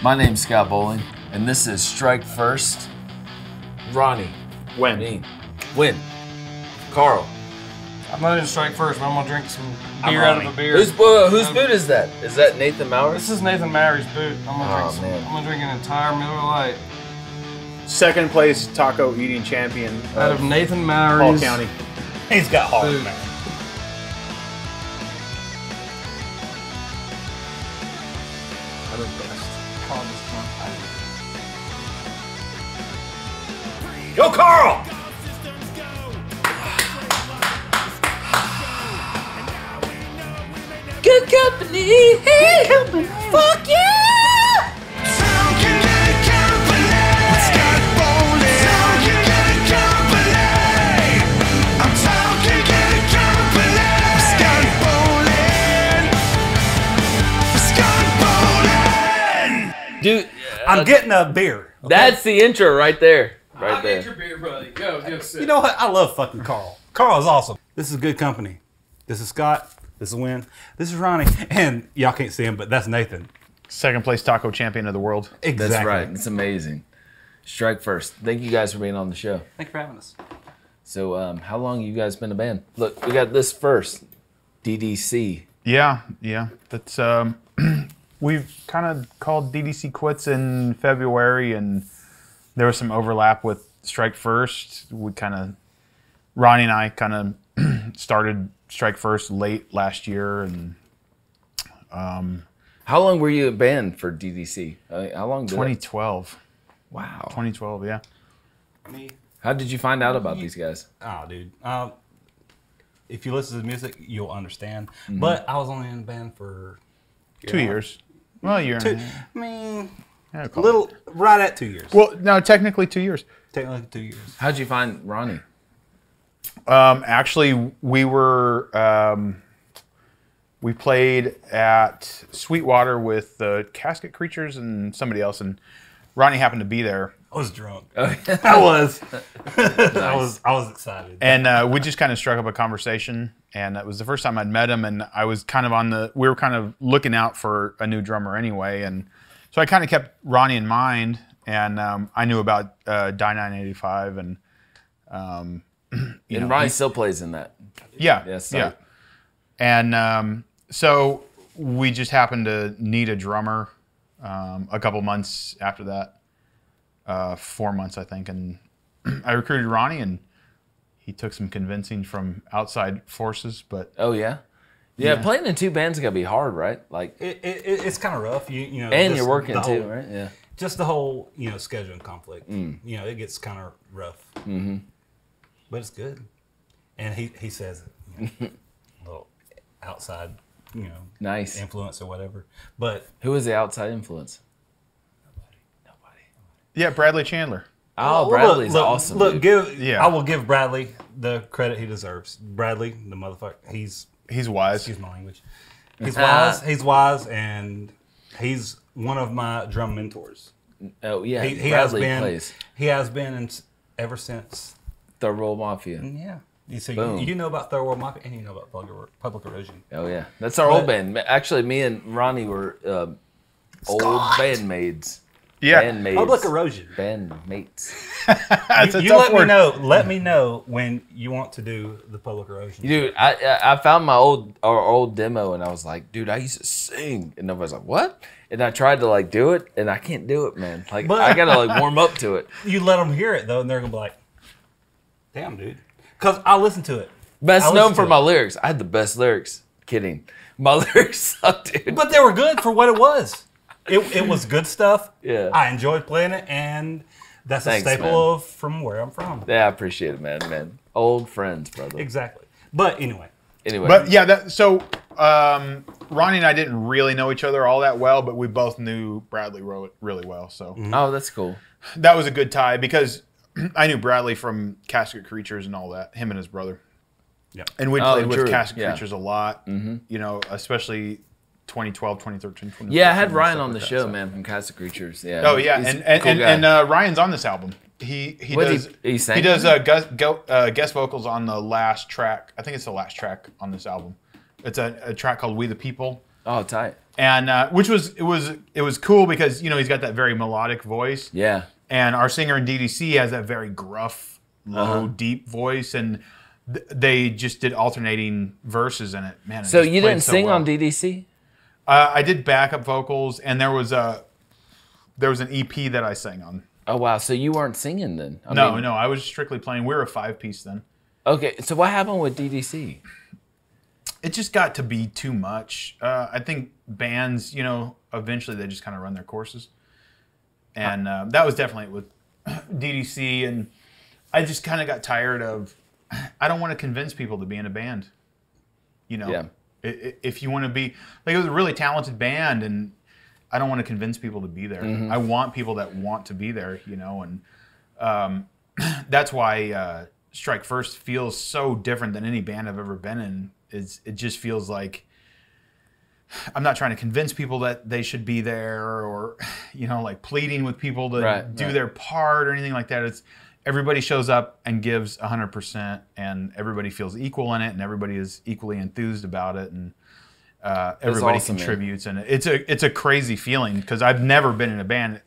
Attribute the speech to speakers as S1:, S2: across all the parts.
S1: My name's Scott Bowling, and this is Strike First. Ronnie.
S2: Win.
S1: Me. Win. Carl.
S3: I'm not gonna strike first, but I'm gonna drink some beer out of a beer.
S1: Whose boot is that? Is that Nathan Mowers?
S3: This is Nathan Mowers' boot. I'm gonna
S1: man.
S3: I'm gonna drink an entire Miller Lite
S2: Second place taco eating champion
S3: out of Nathan Mowers'
S2: Hall County.
S4: He's got heart,
S3: boot.
S4: man. Go, Carl!
S1: Good company. Hey. Fuck yeah! Dude,
S4: I'm getting a beer. Okay?
S1: that's the intro right there. Right
S3: I'll
S1: there.
S3: get your beer, buddy. Go sit.
S4: You know what? I love fucking Carl. Carl is awesome. This is good company. This is Scott. This is Win. This is Ronnie. And y'all can't see him, but that's Nathan.
S2: Second place taco champion of the world.
S4: Exactly.
S1: That's right. It's amazing. Strike First. Thank you guys for being on the show.
S4: Thank you for having us.
S1: So, how long you guys been a band? Look, we got this first. DDC.
S2: Yeah. That's we've kind of called DDC quits in February, and there was some overlap with Strike First. Ronnie and I kind of started Strike First late last year, and
S1: How long were you a band for DDC? How long?
S2: 2012.
S1: Wow.
S2: 2012, yeah.
S4: Me?
S1: How did you find out about these guys?
S4: Oh, dude. If you listen to the music, you'll understand. But I was only in the band for
S2: 2 years. Well, a year and a half.
S4: I mean,
S2: Yeah,
S4: a little, right at 2 years.
S2: Well, no, technically 2 years.
S4: Technically 2 years.
S1: How'd you find Ronnie?
S2: Actually, we played at Sweetwater with the Casket Creatures and somebody else, and Ronnie happened to be there.
S4: I was drunk.
S1: Oh,
S4: I was. I was excited.
S2: And we just kind of struck up a conversation, and it was the first time I'd met him, and I was kind of we were kind of looking out for a new drummer anyway, and so I kind of kept Ronnie in mind, and I knew about Die 985, and
S1: And Ronnie still plays in that.
S2: yeah,
S1: Yes, so-
S2: yeah, and so we just happened to need a drummer a couple months after that, 4 months I think, and I recruited Ronnie, and he took some convincing from outside forces, but
S1: Oh yeah? Yeah, playing in two bands gotta be hard, right? Like,
S4: It's kind of rough. You know.
S1: and
S4: just
S1: you're working
S4: the
S1: too,
S4: whole-
S1: right? Yeah.
S4: Just the whole scheduling conflict. You know, it gets kind of rough. Mm-hmm. But it's good. And he says a little outside
S1: Nice.
S4: influence or whatever. But
S1: Who was the outside influence? Nobody.
S2: yeah, Bradley Chandler.
S1: Oh,
S4: Look,
S1: Bradley's
S4: look,
S1: awesome.
S4: Look,
S1: dude.
S4: I will give Bradley the credit he deserves. Bradley, the motherfucker, he's
S2: wise.
S4: excuse my language. He's wise. He's wise, and he's one of my drum mentors.
S1: Oh yeah,
S4: He has
S1: Bradley
S4: been.
S1: plays
S4: He has been ever since.
S1: Third World Mafia.
S4: Yeah. So
S1: Boom.
S4: you know about Third World Mafia, and you know about Public Erosion.
S1: Oh yeah, that's our old band. Actually, me and Ronnie were old bandmates.
S2: Yeah.
S1: Bandmates.
S4: Public Erosion.
S1: Bandmates.
S2: That's a
S4: You
S2: tough
S4: let
S2: word.
S4: me know. Let me know when you want to do the Public Erosion.
S1: Dude, I found our old demo, and I was like, dude, I used to sing, and everybody's like, what? And I tried to like do it, and I can't do it, man. Like
S4: But-
S1: I gotta like warm up to it.
S4: You let them hear it though, and they're gonna be like, "Damn, dude," because I listen to it.
S1: Best
S4: I
S1: known
S4: listen
S1: for
S4: to
S1: my
S4: it.
S1: lyrics. I had the best lyrics. Kidding. My lyrics suck, dude.
S4: But they were good for what it was. It was good stuff.
S1: Yeah.
S4: I enjoyed playing it, and that's
S1: Thanks,
S4: a staple
S1: man.
S4: of from where I'm from.
S1: Yeah, I appreciate it, man. Old friends, brother.
S4: Exactly. But anyway,
S1: Anyway,
S2: But yeah, so Ronnie and I didn't really know each other all that well, but we both knew Bradley really well. So
S1: oh, that's cool.
S2: that was a good tie because I knew Bradley from Casket Creatures and all that, him and his brother.
S4: yeah.
S2: And we
S1: Oh,
S2: played with
S1: true.
S2: Casket
S1: Yeah.
S2: Creatures a lot, you know, especially 2012, 2013, 2014.
S1: Yeah, I had Ryan
S2: stuff
S1: on the
S2: like that,
S1: show,
S2: so.
S1: man, from Castle Creatures. Yeah.
S2: Oh yeah,
S1: He's
S2: and
S1: a cool guy.
S2: and Ryan's on this album. He
S1: What,
S2: does
S1: he sang?
S2: he does guest vocals on the last track. I think it's the last track on this album. It's a track called "We the People."
S1: Oh, tight.
S2: and which was it was cool because he's got that very melodic voice.
S1: Yeah.
S2: And our singer in DDC has that very gruff, low, deep voice, and they just did alternating verses in it. Man, it
S1: So
S2: just
S1: you
S2: played
S1: didn't
S2: so
S1: sing
S2: well.
S1: on DDC?
S2: I did backup vocals, and there was an EP that I sang on.
S1: Oh wow! So you weren't singing then?
S2: No, I was strictly playing. We were a 5-piece then.
S1: Okay, so what happened with DDC?
S2: It just got to be too much. I think bands, eventually they just kind of run their courses. And that was definitely with DDC. And I just kind of got tired of, I don't want to convince people to be in a band.
S1: Yeah.
S2: If you want to be, like, it was a really talented band, and I don't want to convince people to be there. I want people that want to be there, and that's why Strike First feels so different than any band I've ever been in. It just feels like I'm not trying to convince people that they should be there, or like pleading with people to do their part or anything like that. It's everybody shows up and gives 100%, and everybody feels equal in it, and everybody is equally enthused about it, and everybody
S1: awesome,
S2: contributes. And it's a crazy feeling because I've never been in a band.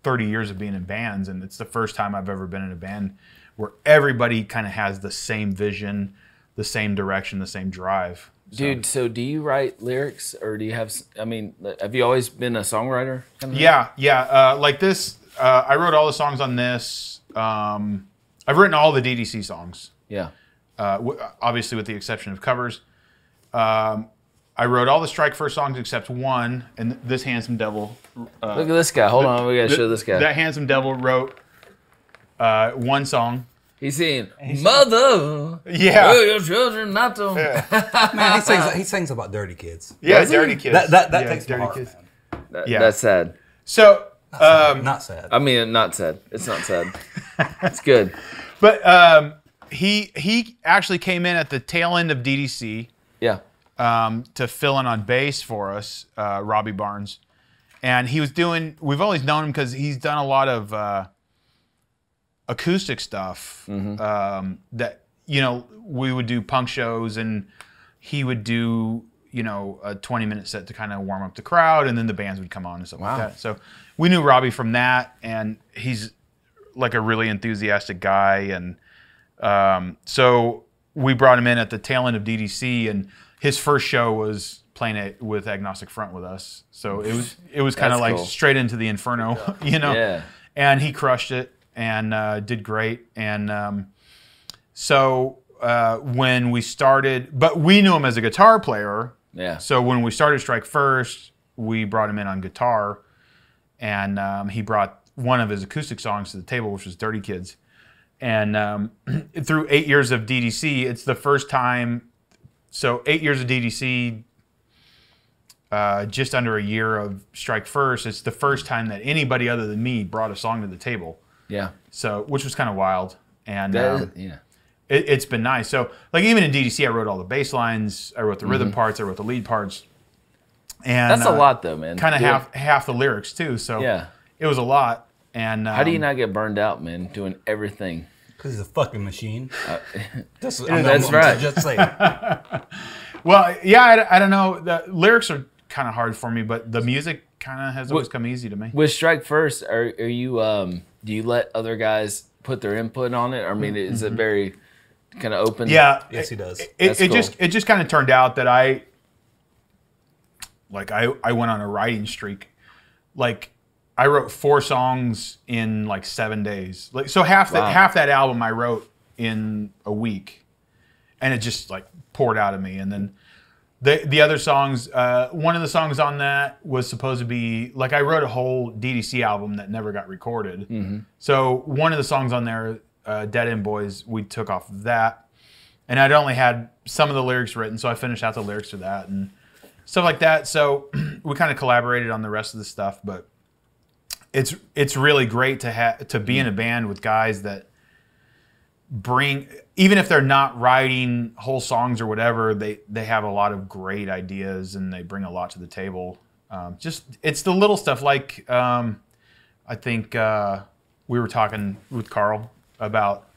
S2: 30 years of being in bands, and it's the first time I've ever been in a band where everybody kind of has the same vision, the same direction, the same drive.
S1: Dude, so do you write lyrics, or do you have you always been a songwriter?
S2: Yeah. Like this, I wrote all the songs on this. I've written all the DDC songs.
S1: Yeah.
S2: Obviously with the exception of covers. I wrote all the Strike First songs except one, and this handsome devil.
S1: Look at this guy. Hold on, we gotta show this guy.
S2: That handsome devil wrote one song.
S1: He's saying, "Mother,
S2: Yeah.
S1: tell your children not to."
S4: Man, he sings about dirty kids.
S2: Yeah,
S1: Does he?
S2: dirty kids.
S4: That
S2: Yeah,
S4: takes my
S2: dirty
S4: heart,
S2: kids.
S4: man.
S2: Yeah.
S1: That's sad.
S2: So,
S4: Not sad.
S1: I mean, not sad. It's not sad. It's good.
S2: but he actually came in at the tail end of DDC
S1: Yeah.
S2: to fill in on bass for us, Robbie Barnes, and he was doing. We've always known him because he's done a lot of acoustic stuff. That we would do punk shows, and he would do a 20-minute set to kind of warm up the crowd, and then the bands would come on and stuff like that. So we knew Robbie from that, and he's like a really enthusiastic guy, and so we brought him in at the tail end of DDC, and his first show was playing it with Agnostic Front with us. So it was kind of
S1: That's
S2: like
S1: cool.
S2: straight into the inferno,
S1: Yeah.
S2: And he crushed it and did great. And so when we started, but we knew him as a guitar player.
S1: Yeah.
S2: So when we started Strike First, we brought him in on guitar, and he brought one of his acoustic songs to the table, which was Dirty Kids. And through 8 years of DDC, it's the first time. So 8 years of DDC, just under a year of Strike First, it's the first time that anybody other than me brought a song to the table.
S1: Yeah.
S2: So, which was kind of wild. And
S1: Yeah.
S2: it's been nice. So, like, even in DDC, I wrote all the bass lines, I wrote the rhythm parts, I wrote the lead parts. And
S1: That's a lot, though, man.
S2: Kind of
S1: Doing-
S2: half the lyrics too. So
S1: Yeah.
S2: it was a lot. And
S1: How do you not get burned out, man? Doing everything.
S4: Because he's a fucking machine. That's
S1: right.
S4: Just say.
S2: Well, yeah, I don't know. The lyrics are kind of hard for me, but the music kind of has always come easy to me.
S1: With Strike First, are you do you let other guys put their input on it? I mean, is it very kind of open?
S2: Yeah.
S4: Yes, he does.
S1: That's cool.
S2: It just kind of turned out that I went on a writing streak. Like, I wrote 4 songs in like 7 days. Like, so half that album I wrote in a week, and it just like poured out of me. And then the other songs, one of the songs on that was supposed to be like, I wrote a whole DDC album that never got recorded. So one of the songs on there, Dead End Boys, we took off of that, and I'd only had some of the lyrics written, so I finished out the lyrics to that and stuff like that. So we kind of collaborated on the rest of the stuff, but it's really great to be in a band with guys that bring, even if they're not writing whole songs or whatever, they have a lot of great ideas and they bring a lot to the table. Just it's the little stuff, like I think we were talking with Carl about,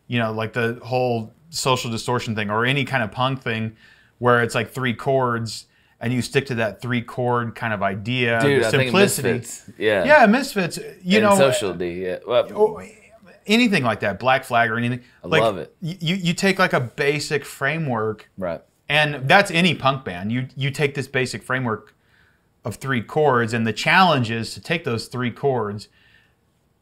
S2: like the whole Social Distortion thing or any kind of punk thing where it's like 3 chords and you stick to that 3-chord kind of idea,
S1: Dude,
S2: the
S1: I think
S2: simplicity.
S1: Misfits. Yeah.
S2: Yeah, Misfits. You
S1: And
S2: know,
S1: Social D. Yeah. Well,
S2: anything like that, Black Flag or anything.
S1: I
S2: like,
S1: love it.
S2: You take like a basic framework,
S1: right.
S2: and that's any punk band. You take this basic framework of 3 chords, and the challenge is to take those 3 chords,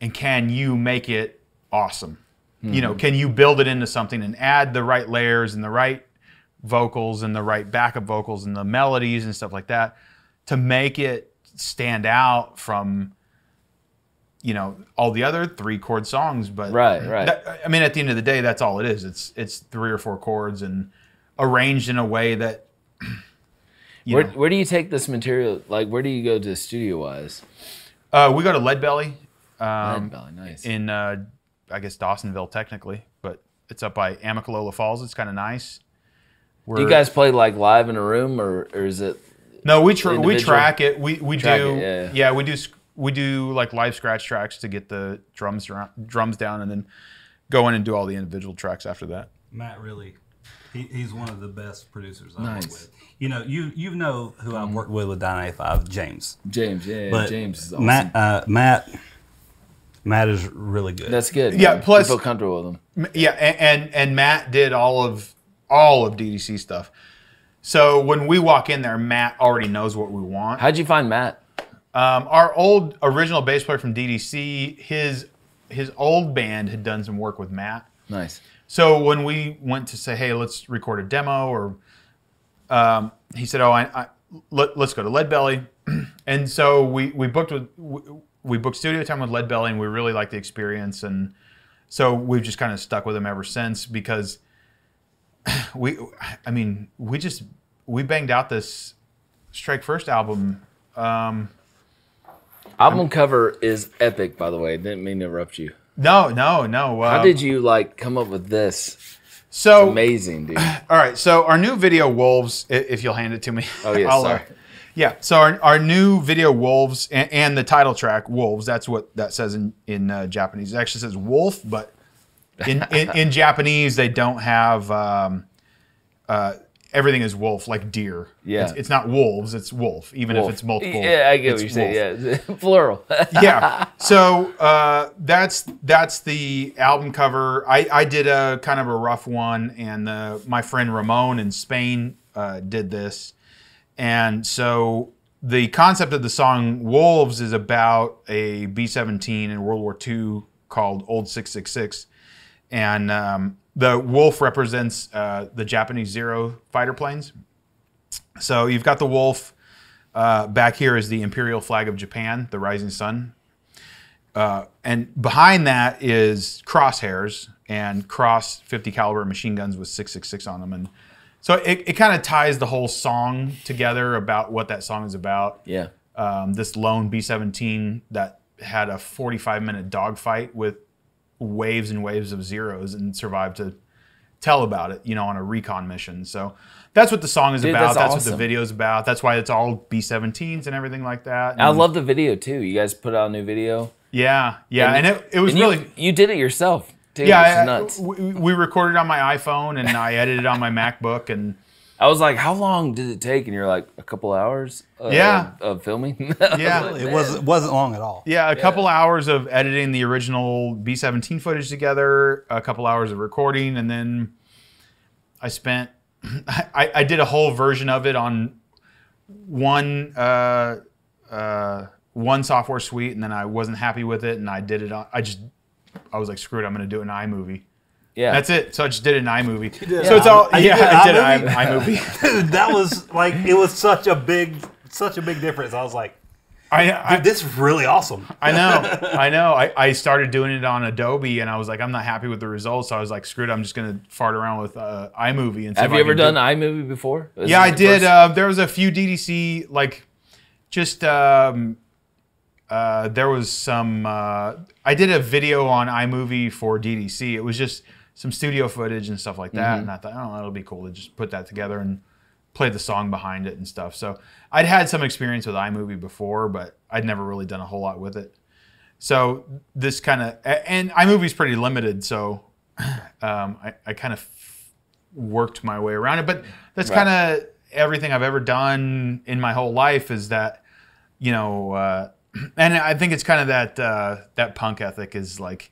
S2: and can you make it awesome? You know, can you build it into something and add the right layers and the right vocals and the right backup vocals and the melodies and stuff like that to make it stand out from, you know, all the other 3-chord songs. But
S1: Right.
S2: I mean, at the end of the day, that's all it is. It's 3 or 4 chords and arranged in a way that.
S1: Where do you take this material? Like, where do you go to studio wise?
S2: We go to Lead Belly.
S1: Lead Belly, nice.
S2: In I guess Dawsonville technically, but it's up by Amicalola Falls. It's kind of nice.
S1: Do you guys play like live in a room, or is it?
S2: No, we
S1: individual?
S2: track it. We
S1: Track
S2: do.
S1: it,
S2: Yeah, we do like live scratch tracks to get the drums down, and then go in and do all the individual tracks after that.
S4: Matt really, he's one of the best producers I've
S1: Nice.
S4: worked with. You know, you know who I've worked with Dyna 85, James.
S1: James, yeah,
S4: But
S1: James is awesome.
S4: Matt is really good.
S1: That's good.
S2: Yeah,
S1: man.
S2: plus-
S1: you feel comfortable with him.
S2: Yeah, and Matt did all of DDC stuff. So when we walk in there, Matt already knows what we want.
S1: How'd you find Matt?
S2: Our old original bass player from DDC, his old band had done some work with Matt.
S1: Nice.
S2: So when we went to say, hey, let's record a demo, or he said, let's go to Lead Belly. And so we booked studio time with Lead Belly, and we really liked the experience. And so we've just kind of stuck with him ever since, because we banged out this Strike First album.
S1: Album cover is epic, by the way. Didn't mean to interrupt you.
S2: No.
S1: How did you like come up with this?
S2: So
S1: Amazing, dude.
S2: all right, so our new video, Wolves, if you'll hand it to me.
S1: Oh, yeah, sorry.
S2: Yeah, so our new video, Wolves, and the title track, Wolves, that's what that says in Japanese. It actually says wolf, but in Japanese, they don't have, everything is wolf, like deer.
S1: Yeah.
S2: It's not wolves, it's wolf, even
S1: Wolf.
S2: if it's multiple.
S1: Yeah, I get
S2: it's
S1: what you're saying.
S2: wolf.
S1: Yeah, plural.
S2: Yeah. So that's the album cover. I did a kind of a rough one, and my friend Ramon in Spain did this. And so the concept of the song Wolves is about a B-17 in World War II called Old 666. And the wolf represents the Japanese Zero fighter planes. So you've got the wolf. Back here is the imperial flag of Japan, the rising sun. And behind that is crosshairs and cross 50 caliber machine guns with 666 on them. And so it kind of ties the whole song together about what that song is about.
S1: Yeah.
S2: This lone B-17 that had a 45-minute dogfight with waves and waves of zeros and survived to tell about it, on a recon mission. So that's what the song is
S1: Dude,
S2: about. That's what
S1: awesome.
S2: the video is about. That's why it's all B-17s and everything like that.
S1: I love the video too. You guys put out a new video.
S2: Yeah. And it was
S1: And
S2: really...
S1: you did it yourself too.
S2: Yeah,
S1: which is nuts.
S2: we recorded on my iPhone, and I edited on my MacBook, and
S1: I was like, how long did it take? And you're like, a couple hours of filming?
S2: yeah.
S4: It wasn't long at all.
S2: Yeah, a couple hours of editing the original B-17 footage together, a couple hours of recording, and then I spent... I did a whole version of it on one software suite, and then I wasn't happy with it, and I did it on... I was like, screw it, I'm going to do it in iMovie.
S1: Yeah.
S2: That's it. So I just did it in iMovie.
S4: did
S2: So it's all...
S4: I
S2: Yeah,
S4: did
S2: I did
S4: iMovie?
S2: iMovie.
S4: That was like, it was such a big difference. I was like, dude, this is really awesome.
S2: I know. I started doing it on Adobe, and I was like, I'm not happy with the results. So I was like, screw it, I'm just going to fart around with iMovie. And see
S1: Have
S2: if
S1: you
S2: I
S1: ever
S2: can
S1: done iMovie before? This
S2: Yeah,
S1: is
S2: I
S1: your
S2: did.
S1: first-
S2: There was a few DDC, like, just there was some. I did a video on iMovie for DDC. It was just some studio footage and stuff like that, and I thought, oh, that'll be cool to just put that together and play the song behind it and stuff. So I'd had some experience with iMovie before, but I'd never really done a whole lot with it. So this kind of, and iMovie's pretty limited, so I kind of worked my way around it. But that's
S1: Right.
S2: kind of, everything I've ever done in my whole life is that, you know, and I think it's kind of that punk ethic is like,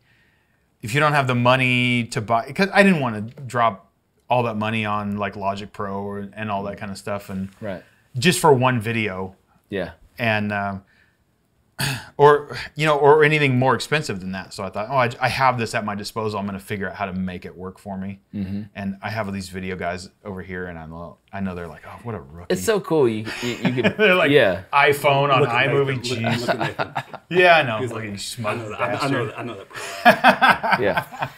S2: if you don't have the money to buy, because I didn't want to drop all that money on like Logic Pro and all that kind of stuff, and
S1: Right.
S2: just for one video,
S1: Yeah.
S2: and or you know, or anything more expensive than that. So I thought, oh, I have this at my disposal. I'm going to figure out how to make it work for me. And I have these video guys over here, and I know they're like, oh, what a rookie.
S1: It's so cool. You could.
S2: They're like,
S1: yeah.
S2: iPhone on
S4: Look at
S2: iMovie.
S4: Nathan.
S2: Jeez.
S4: Look at Nathan.
S2: Yeah, I know.
S4: He's
S2: Look at
S4: like,
S2: you
S4: I
S2: smug
S4: know that.
S2: bastard.
S4: I know that.
S1: Yeah.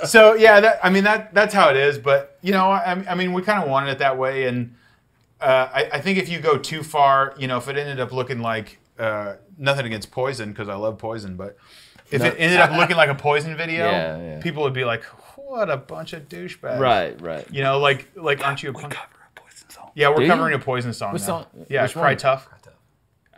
S2: So yeah, I mean that's how it is. But you know, I mean, we kind of wanted it that way, and I think if you go too far, you know, if it ended up looking like nothing against Poison, because I love Poison, but if it ended up looking like a Poison video,
S1: Yeah.
S2: people would be like, "What a bunch of douchebags!"
S1: Right.
S2: You know, like aren't you a punk?
S4: Cover a Poison song.
S2: Yeah, we're
S1: Do you?
S2: covering a Poison song
S1: Which
S2: now.
S1: song?
S2: Yeah,
S1: Which
S2: Cry
S1: one?
S2: Tough.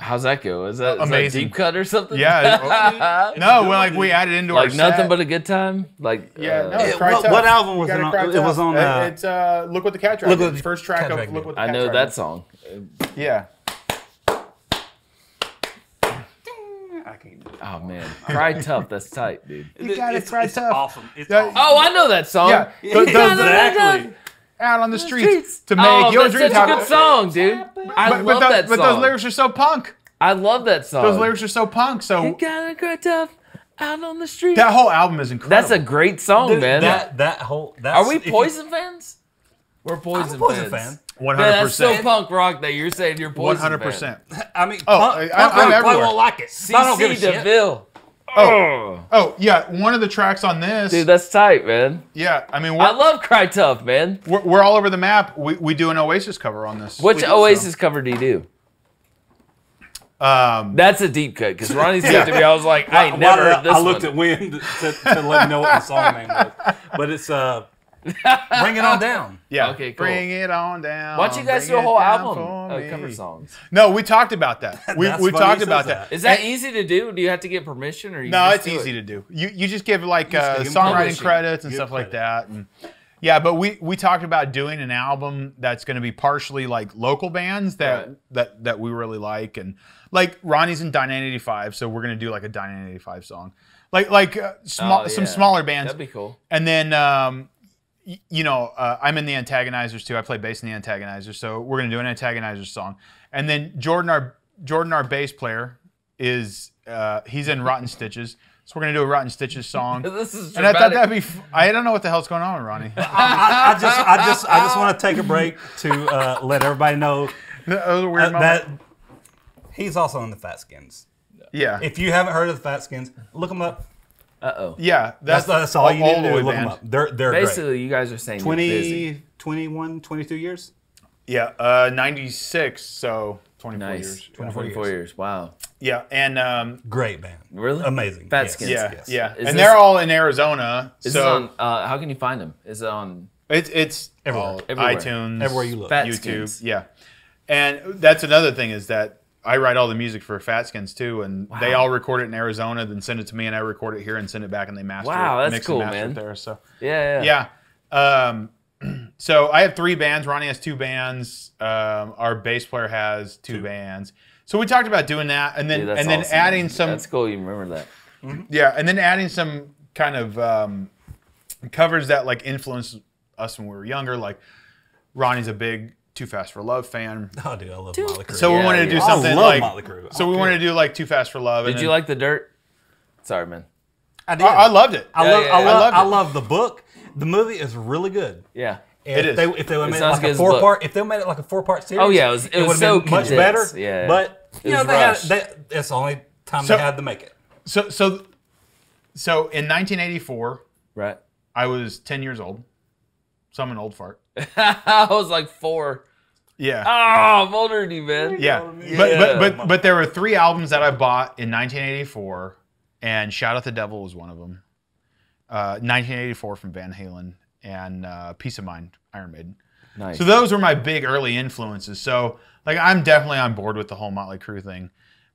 S1: How's that go? Is that
S2: Amazing.
S1: deep cut or something?
S2: Yeah. No, well, like we added into our
S1: Like nothing
S2: set.
S1: but a good time. Like
S2: Yeah, no,
S4: Yeah,
S2: Cry
S4: what-
S2: Tough.
S4: what album was
S2: You gotta
S4: it on?
S2: Cry
S4: It
S2: Tough.
S4: was on,
S2: It's Look What the Cat Dragged.
S4: Look What
S2: The
S4: the
S2: first track
S4: Cat
S2: of
S4: Dragged
S2: Look
S4: Did.
S2: What the
S1: I
S2: Cat
S1: know
S2: Dragged
S1: that
S2: Did.
S1: song.
S2: Yeah.
S4: I can't do it.
S1: Oh man, Cry Tough. That's tight, dude.
S2: You gotta
S4: It's-
S2: cry
S4: it's
S2: tough.
S4: awesome. It's
S2: Yeah.
S4: awesome.
S1: Oh, I know that song.
S2: Yeah.
S4: Exactly.
S2: Out on the streets to make
S1: oh,
S2: your
S1: that's
S2: dreams
S1: such a
S2: happen.
S1: good song, dude. I
S2: But,
S1: love that
S2: but
S1: song.
S2: those lyrics are so punk.
S1: I love that song.
S2: Those lyrics are so punk.
S1: You
S2: So
S1: gotta cry tough out on the street.
S2: that whole album is incredible.
S1: That's a great song,
S4: Dude,
S1: man.
S4: that whole. That's,
S1: Are we
S4: if you-
S1: Poison fans? We're
S4: I'm
S1: Poison,
S4: a Poison
S1: fans.
S4: fan.
S2: 100%.
S1: Man, that's so punk rock that you're saying you're Poison
S2: 100%.
S4: I mean,
S2: Oh,
S4: punk,
S2: I'm
S4: punk rock probably
S2: everywhere.
S4: won't like it. But I don't give a
S1: CC
S4: shit.
S1: DeVille.
S2: Oh yeah, one of the tracks on this.
S1: Dude, that's tight, man.
S2: Yeah, I mean
S1: I love Cry Tough, man.
S2: we're all over the map. We do an Oasis cover on this.
S1: Which
S2: We do,
S1: Oasis cover do you do?
S2: so.
S1: That's a deep cut, because Ronnie said to me, I was like, I ain't
S4: Why
S1: never
S4: did
S1: heard this
S4: I looked
S1: one.
S4: at Win to let me know what the song name was. But it's Bring It On Down.
S2: Yeah.
S1: Okay, cool.
S2: Bring it on down.
S1: Why don't you guys
S2: bring
S1: do a
S2: it
S1: whole
S2: down
S1: album
S2: for
S1: of
S2: me.
S1: cover songs?
S2: No, we talked about that. We
S4: That's
S2: we
S4: funny
S2: talked
S4: he
S2: about
S4: says
S2: that.
S4: that.
S1: Is that easy to do? Do you have to get permission, or you
S2: No,
S1: just
S2: it's
S1: do
S2: easy
S1: it?
S2: to do. You just give like
S4: just give 'em
S2: songwriting
S4: publishing.
S2: credits and
S4: Give
S2: stuff like
S4: credit.
S2: that. And yeah, but we talked about doing an album that's going to be partially like local bands that we really like, and like Ronnie's in Die 985, so we're going to do like a Die 985 song, like small
S1: Oh,
S2: some
S1: yeah.
S2: smaller bands,
S1: That'd be cool.
S2: and then you know, I'm in the Antagonizers too. I play bass in the Antagonizers, so we're gonna do an Antagonizers song. And then Jordan, our bass player, is he's in Rotten Stitches, so we're gonna do a Rotten Stitches song.
S1: This is
S2: And I thought
S1: dramatic.
S2: that'd be. I don't know what the hell's going on, Ronnie.
S4: I just want to take a break to let everybody know
S2: That was a weird
S4: that
S2: moment.
S4: he's also in the Fat Skins.
S2: Yeah,
S4: If you haven't heard of the Fat Skins, look them up.
S1: Uh-oh.
S2: yeah.
S4: That's all you need to do.
S2: Old
S4: Look
S2: band.
S4: them up. They're great.
S1: Basically, you guys are saying you're busy.
S4: 21, 22 years.
S2: Yeah, 96, so 24
S1: Nice.
S2: years.
S1: 24 years. Wow.
S2: Yeah, and
S4: Great band.
S1: Really?
S4: Amazing.
S1: Fat
S4: Yes.
S1: Skins.
S2: yeah,
S4: Yes.
S2: yeah,
S1: Is
S2: and
S1: this-
S2: they're all in Arizona.
S1: Is
S2: so
S1: this on? How can you find them? Is it on
S2: it's
S4: Everywhere.
S2: all
S1: Everywhere.
S2: iTunes,
S4: Everywhere you look.
S1: Fat
S2: YouTube.
S1: Skins?
S2: Yeah, and that's another thing is that I write all the music for Fatskins too, and they all record it in Arizona, then send it to me, and I record it here and send it back, and they master
S1: Wow,
S2: it,
S1: that's
S2: mix
S1: cool,
S2: and master
S1: man.
S2: it there. So
S1: Yeah.
S2: yeah. So I have 3 bands. Ronnie has 2 bands. Our bass player has 2 bands. So we talked about doing that, and then
S1: Dude, that's
S2: then
S1: awesome,
S2: adding
S1: man.
S2: some
S1: That's cool. You remember that?
S2: yeah, and then adding some kind of covers that like influenced us when we were younger. Like Ronnie's a big Too Fast for Love fan,
S4: Oh, dude, I love Motley Crue.
S2: so we
S1: Yeah,
S2: wanted to do
S1: yeah.
S2: something
S4: I love
S2: like.
S4: Motley Crue.
S2: So we wanted to do like Too Fast for Love.
S1: Did you like The Dirt? Sorry, man.
S4: I did.
S2: I loved it.
S4: I love.
S1: yeah,
S4: I
S1: yeah.
S4: love.
S2: loved
S4: I
S2: it.
S4: love the book. The movie is really good.
S1: Yeah.
S4: And
S2: It
S4: if
S2: is.
S4: They, if they would made it
S1: sounds
S4: like
S1: good
S4: a
S1: as a book.
S4: 4-part, if they made it like a 4-part series,
S1: Oh, yeah, it was
S4: would've
S1: so
S4: been much
S1: condensed.
S4: better.
S1: Yeah.
S4: But you
S1: It
S4: know
S1: was
S4: they had.
S1: rushed.
S4: That's the only time
S2: So-
S4: they had to make it.
S2: So in 1984,
S1: Right.
S2: I was 10 years old. So I'm an old fart.
S1: I was like 4.
S2: Yeah.
S1: Oh, I'm older than you, man.
S2: Yeah,
S1: Yeah.
S2: but there were 3 albums that I bought in 1984, and Shout at the Devil was one of them. 1984 from Van Halen, and Peace of Mind, Iron Maiden.
S1: Nice.
S2: So those were my big early influences. So like I'm definitely on board with the whole Motley Crue thing,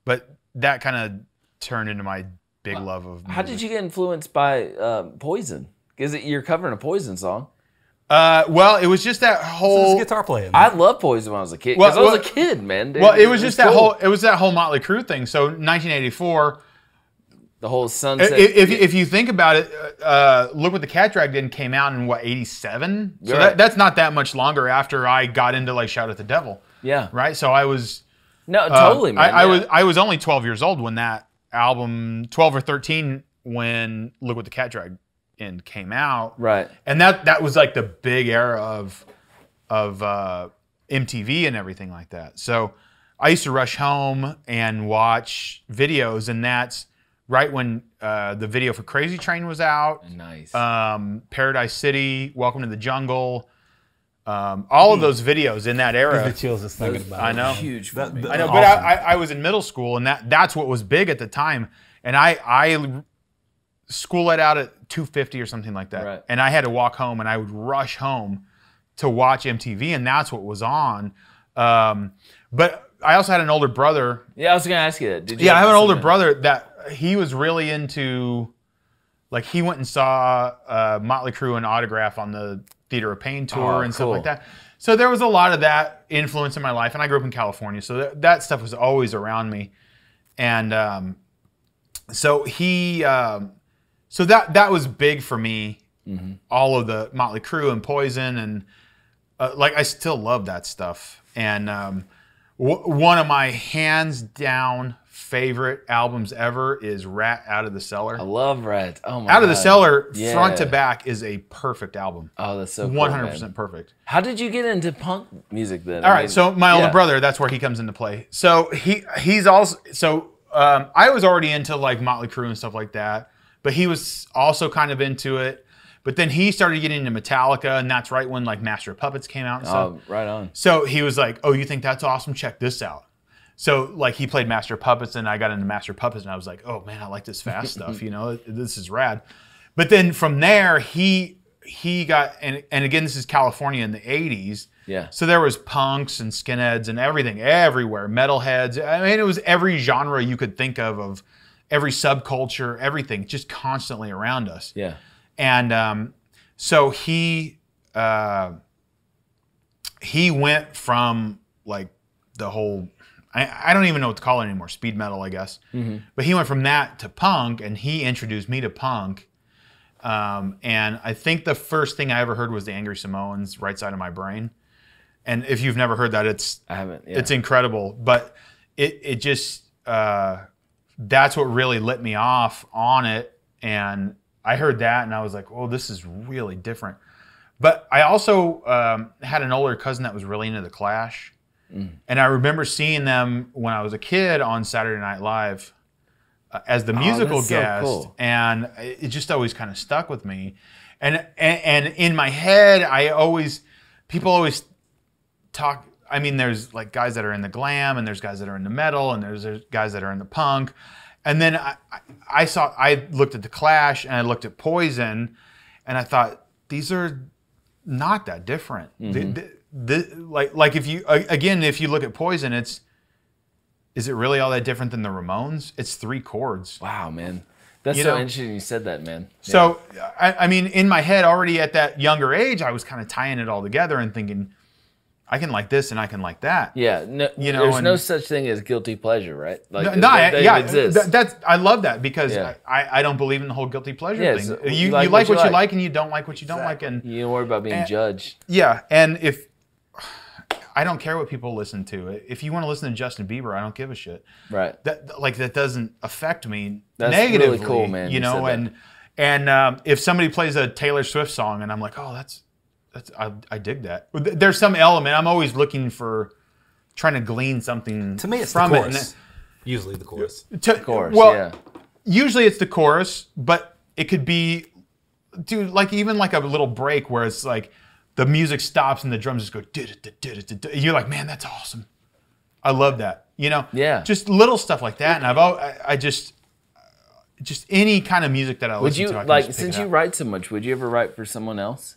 S2: but that kind of turned into my big love of music.
S1: How did you get influenced by Poison? Is it you're covering a Poison song?
S2: Well, it was just that
S4: So
S2: whole.
S4: it's guitar playing.
S1: I loved Poison when I was a kid.
S2: Well,
S1: Because I was
S2: well-
S1: a kid, man. Dude.
S2: Well, it was just that
S1: cool.
S2: whole Motley Crue thing. So 1984.
S1: The whole sunset.
S2: If you think about it, Look What the Cat Dragged In came out in what 87. So
S1: Right.
S2: that's not that much longer after I got into like Shout at the Devil.
S1: yeah.
S2: Right. So I was.
S1: No, totally, man.
S2: I was only 12 years old when that album, 12 or 13, when Look What the Cat Dragged In came out.
S1: Right.
S2: And that was like the big era of MTV and everything like that. So I used to rush home and watch videos, and that's right when the video for Crazy Train was out.
S1: Nice.
S2: Paradise City, Welcome to the Jungle, all of those videos in that era.
S4: the chills just thinking about it.
S2: I know.
S1: Huge for me.
S2: I know,
S4: Awesome.
S2: but I was in middle school, and that's what was big at the time. And I school let out at 2:50 or something like that,
S1: Right.
S2: and I had to walk home, and I would rush home to watch MTV, and that's what was on. But I also had an older brother.
S1: Yeah, I was gonna ask you that. Did you
S2: Yeah, I have an older
S1: listen to-
S2: brother that he was really into. Like he went and saw Motley Crue and Autograph on the Theater of Pain tour
S1: Oh,
S2: and stuff
S1: cool.
S2: like that. So there was a lot of that influence in my life, and I grew up in California, so that stuff was always around me. And so so that was big for me.
S1: Mm-hmm.
S2: All of the Motley Crue and Poison, and like I still love that stuff. And one of my hands down favorite albums ever is Rat Out of the Cellar.
S1: I love Rat. Oh my
S2: Out of the
S1: God.
S2: Cellar,
S1: Yeah.
S2: front to back, is a perfect album.
S1: Oh, that's so cool,
S2: 100%
S1: man.
S2: perfect.
S1: How did you get into punk music then?
S2: All right, so my older
S1: yeah.
S2: brother, that's where he comes into play. So he's also I was already into like Motley Crue and stuff like that, but he was also kind of into it. But then he started getting into Metallica, and that's right when like Master of Puppets came out and stuff.
S1: Oh, right on.
S2: So he was like, "Oh, you think that's awesome? Check this out." So like he played Master of Puppets, and I got into Master of Puppets, and I was like, "Oh man, I like this fast stuff. You know, this is rad." But then from there, he got and again, this is California in the '80s.
S1: Yeah.
S2: So there was punks and skinheads and everything everywhere, metalheads. I mean, it was every genre you could think of every subculture, everything, just constantly around us.
S1: Yeah.
S2: And so he went from like the whole, I don't even know what to call it anymore, speed metal, I guess.
S1: Mm-hmm.
S2: But he went from that to punk, and he introduced me to punk. And I think the first thing I ever heard was the Angry Samoans, Right Side of My Brain. And if you've never heard that,
S1: I haven't. Yeah.
S2: it's incredible. But it just, that's what really lit me off on it. And I heard that and I was like, oh, this is really different. But I also had an older cousin that was really into The Clash. And I remember seeing them when I was a kid on Saturday Night Live as the musical
S1: that's so
S2: guest.
S1: cool.
S2: And it just always kind of stuck with me. And in my head, people always talk. I mean, there's like guys that are in the glam, and there's guys that are in the metal, and there's guys that are in the punk. And then I looked at The Clash and I looked at Poison, and I thought, these are not that different. Like if you if you look at Poison, is it really all that different than the Ramones? It's 3 chords.
S1: Wow, man. That's
S2: You
S1: so
S2: know?
S1: interesting you said that, man.
S2: So I mean, in my head, already at that younger age, I was kind of tying it all together and thinking, I can like this and I can like that.
S1: Yeah, no,
S2: You know,
S1: there's no
S2: and-
S1: such thing as guilty pleasure, right? Like,
S2: No,
S1: that
S2: yeah,
S1: exists.
S2: that's I love that because
S1: Yeah.
S2: I don't believe in the whole guilty pleasure
S1: Yeah,
S2: thing.
S1: so
S2: You like what you like and you don't like what you don't like, and
S1: You don't worry about being judged.
S2: yeah, and if I don't care what people listen to, if you want to listen to Justin Bieber, I don't give a shit.
S1: Right.
S2: That doesn't affect me
S1: That's really
S2: negatively.
S1: cool, man.
S2: You
S1: You
S2: know,
S1: said
S2: and if somebody plays a Taylor Swift song and I'm like, oh, I dig that. There's some element. I'm always looking for trying to glean something
S4: To me, it's
S2: from
S4: the
S2: it.
S4: chorus. Usually the chorus.
S1: Of course,
S2: well,
S1: yeah.
S2: usually it's the chorus, but it could be, dude, like even like a little break where it's like the music stops and the drums just go, you're like, man, that's awesome. I love that. You know?
S1: Yeah.
S2: Just little stuff like that. And I just any kind of music that I
S1: Would
S2: listen
S1: you
S2: to, I can
S1: like
S2: just pick
S1: since
S2: it
S1: you
S2: up.
S1: write so much? Would you ever write for someone else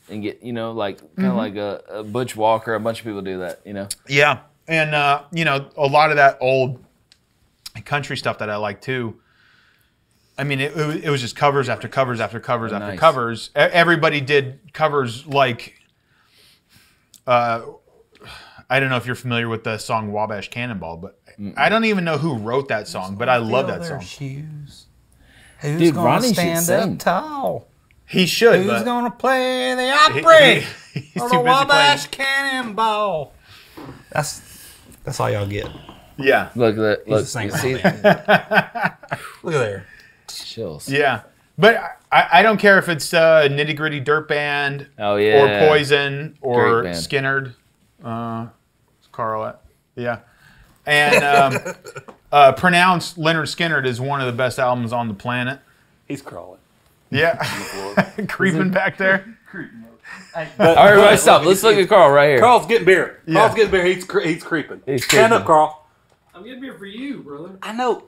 S1: and get like kind
S2: Mm-hmm.
S1: of like a Butch Walker? A bunch of people do that,
S2: Yeah. And, a lot of that old country stuff that I like too. I mean, it was just covers after covers after covers after
S1: nice.
S2: covers. Everybody did covers like, I don't know if you're familiar with the song Wabash Cannonball, but I don't even know who wrote that song, but I love that song.
S4: Shoes. Who's
S1: Dude,
S4: gonna
S1: Ronnie should
S4: stand
S1: sing.
S4: up tall?
S2: He should,
S4: Who's
S2: but
S4: gonna play the Opry?
S2: he's
S4: Or
S2: too
S4: the
S2: busy
S4: Wabash
S2: playing.
S4: Cannonball? That's all y'all get.
S2: Yeah,
S1: Look at that. Look,
S4: a singer,
S1: you see?
S4: man. Look at there.
S1: Chills.
S2: yeah. But I don't care if it's Nitty Gritty Dirt Band
S1: Oh, yeah.
S2: or Poison or
S1: Great band.
S2: Skinnerd. Carl, yeah. And pronounced Leonard Skinnerd is one of the best albums on the planet.
S5: He's crawling.
S2: Yeah. Creeping back there.
S1: All right, everybody stop. Let's look at Carl right here.
S5: Carl's getting beer.
S2: Yeah.
S5: Carl's getting beer. He's creeping.
S1: He's
S5: Stand
S1: creeping.
S5: up, Carl.
S3: I'm getting beer for you, brother.
S5: I know.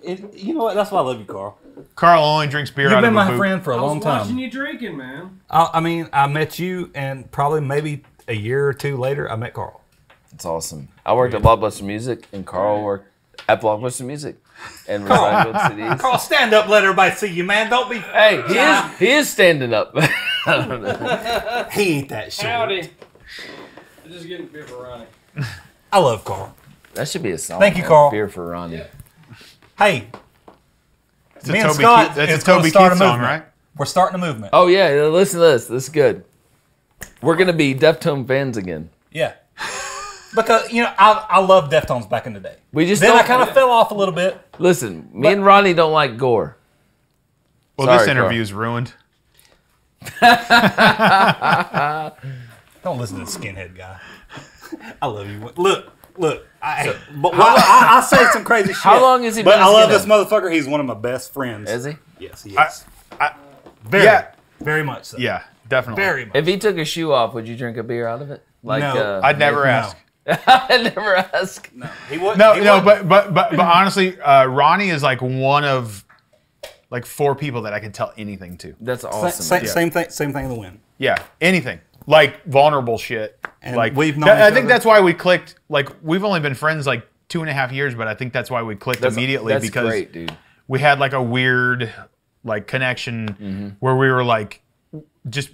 S5: You know what? That's why I love you, Carl.
S2: Carl only drinks beer
S4: You've
S2: out
S4: been
S2: of a
S4: my
S2: boot.
S4: friend for a
S3: I
S4: long
S3: was watching
S4: time.
S3: you drinking, man.
S4: I mean, I met you, and probably maybe a year or two later, I met Carl.
S1: That's awesome. I worked at Blockbuster Music, and Carl worked at Blockbuster Music and recycled CDs.
S4: Carl, stand up, let everybody see you, man. Don't be.
S1: Hey, he is standing up. I don't know.
S4: He ain't that shit.
S3: Howdy. I'm just getting beer for Ronnie.
S4: I love Carl.
S1: That should be a song.
S4: Thank you,
S1: man.
S4: Carl.
S1: Beer for Ronnie.
S4: Hey,
S2: It's a
S4: me and
S2: Toby
S4: Scott
S2: Keith, that's
S4: is
S2: a
S4: gonna
S2: Toby
S4: start
S2: Keith
S4: a
S2: song,
S4: movement.
S2: right?
S4: We're starting a movement.
S1: Oh yeah, listen to this. This is good. We're gonna be Deftone fans again.
S4: Yeah. Because, I loved Deftones back in the day.
S1: We just
S4: Then
S1: don't
S4: I kind of fell off a little bit.
S1: listen. Me and Ronnie don't like gore.
S2: Well,
S1: Sorry,
S2: this
S1: Carl.
S2: interview is ruined.
S4: Don't listen to the skinhead guy. I love you. Look. I say some crazy shit.
S1: How long has he been
S4: But
S1: a
S4: I love
S1: skinhead?
S4: this motherfucker. He's one of my best friends.
S1: Is he?
S4: Yes, he is. Very,
S2: Yeah.
S4: very much so.
S2: Yeah, definitely.
S4: Very much.
S1: If he took his shoe off, would you drink a beer out of it? Like,
S4: No.
S2: I'd never
S4: No.
S2: ask.
S1: I never ask.
S4: No, he wouldn't.
S2: No,
S4: he
S2: no,
S4: wouldn't.
S2: but honestly, Ronnie is like one of like 4 people that I can tell anything to.
S1: That's
S4: Sa-
S1: awesome.
S4: sa-
S2: Yeah.
S4: Same thing in the wind.
S2: Yeah, anything. Like vulnerable shit.
S4: And
S2: like
S4: we've known
S2: I
S4: each
S2: think
S4: other-
S2: that's why we clicked. Like we've only been friends like 2.5 years, but I think that's why we clicked immediately
S1: that's
S2: because
S1: great, dude.
S2: we had like a weird like connection where we were like just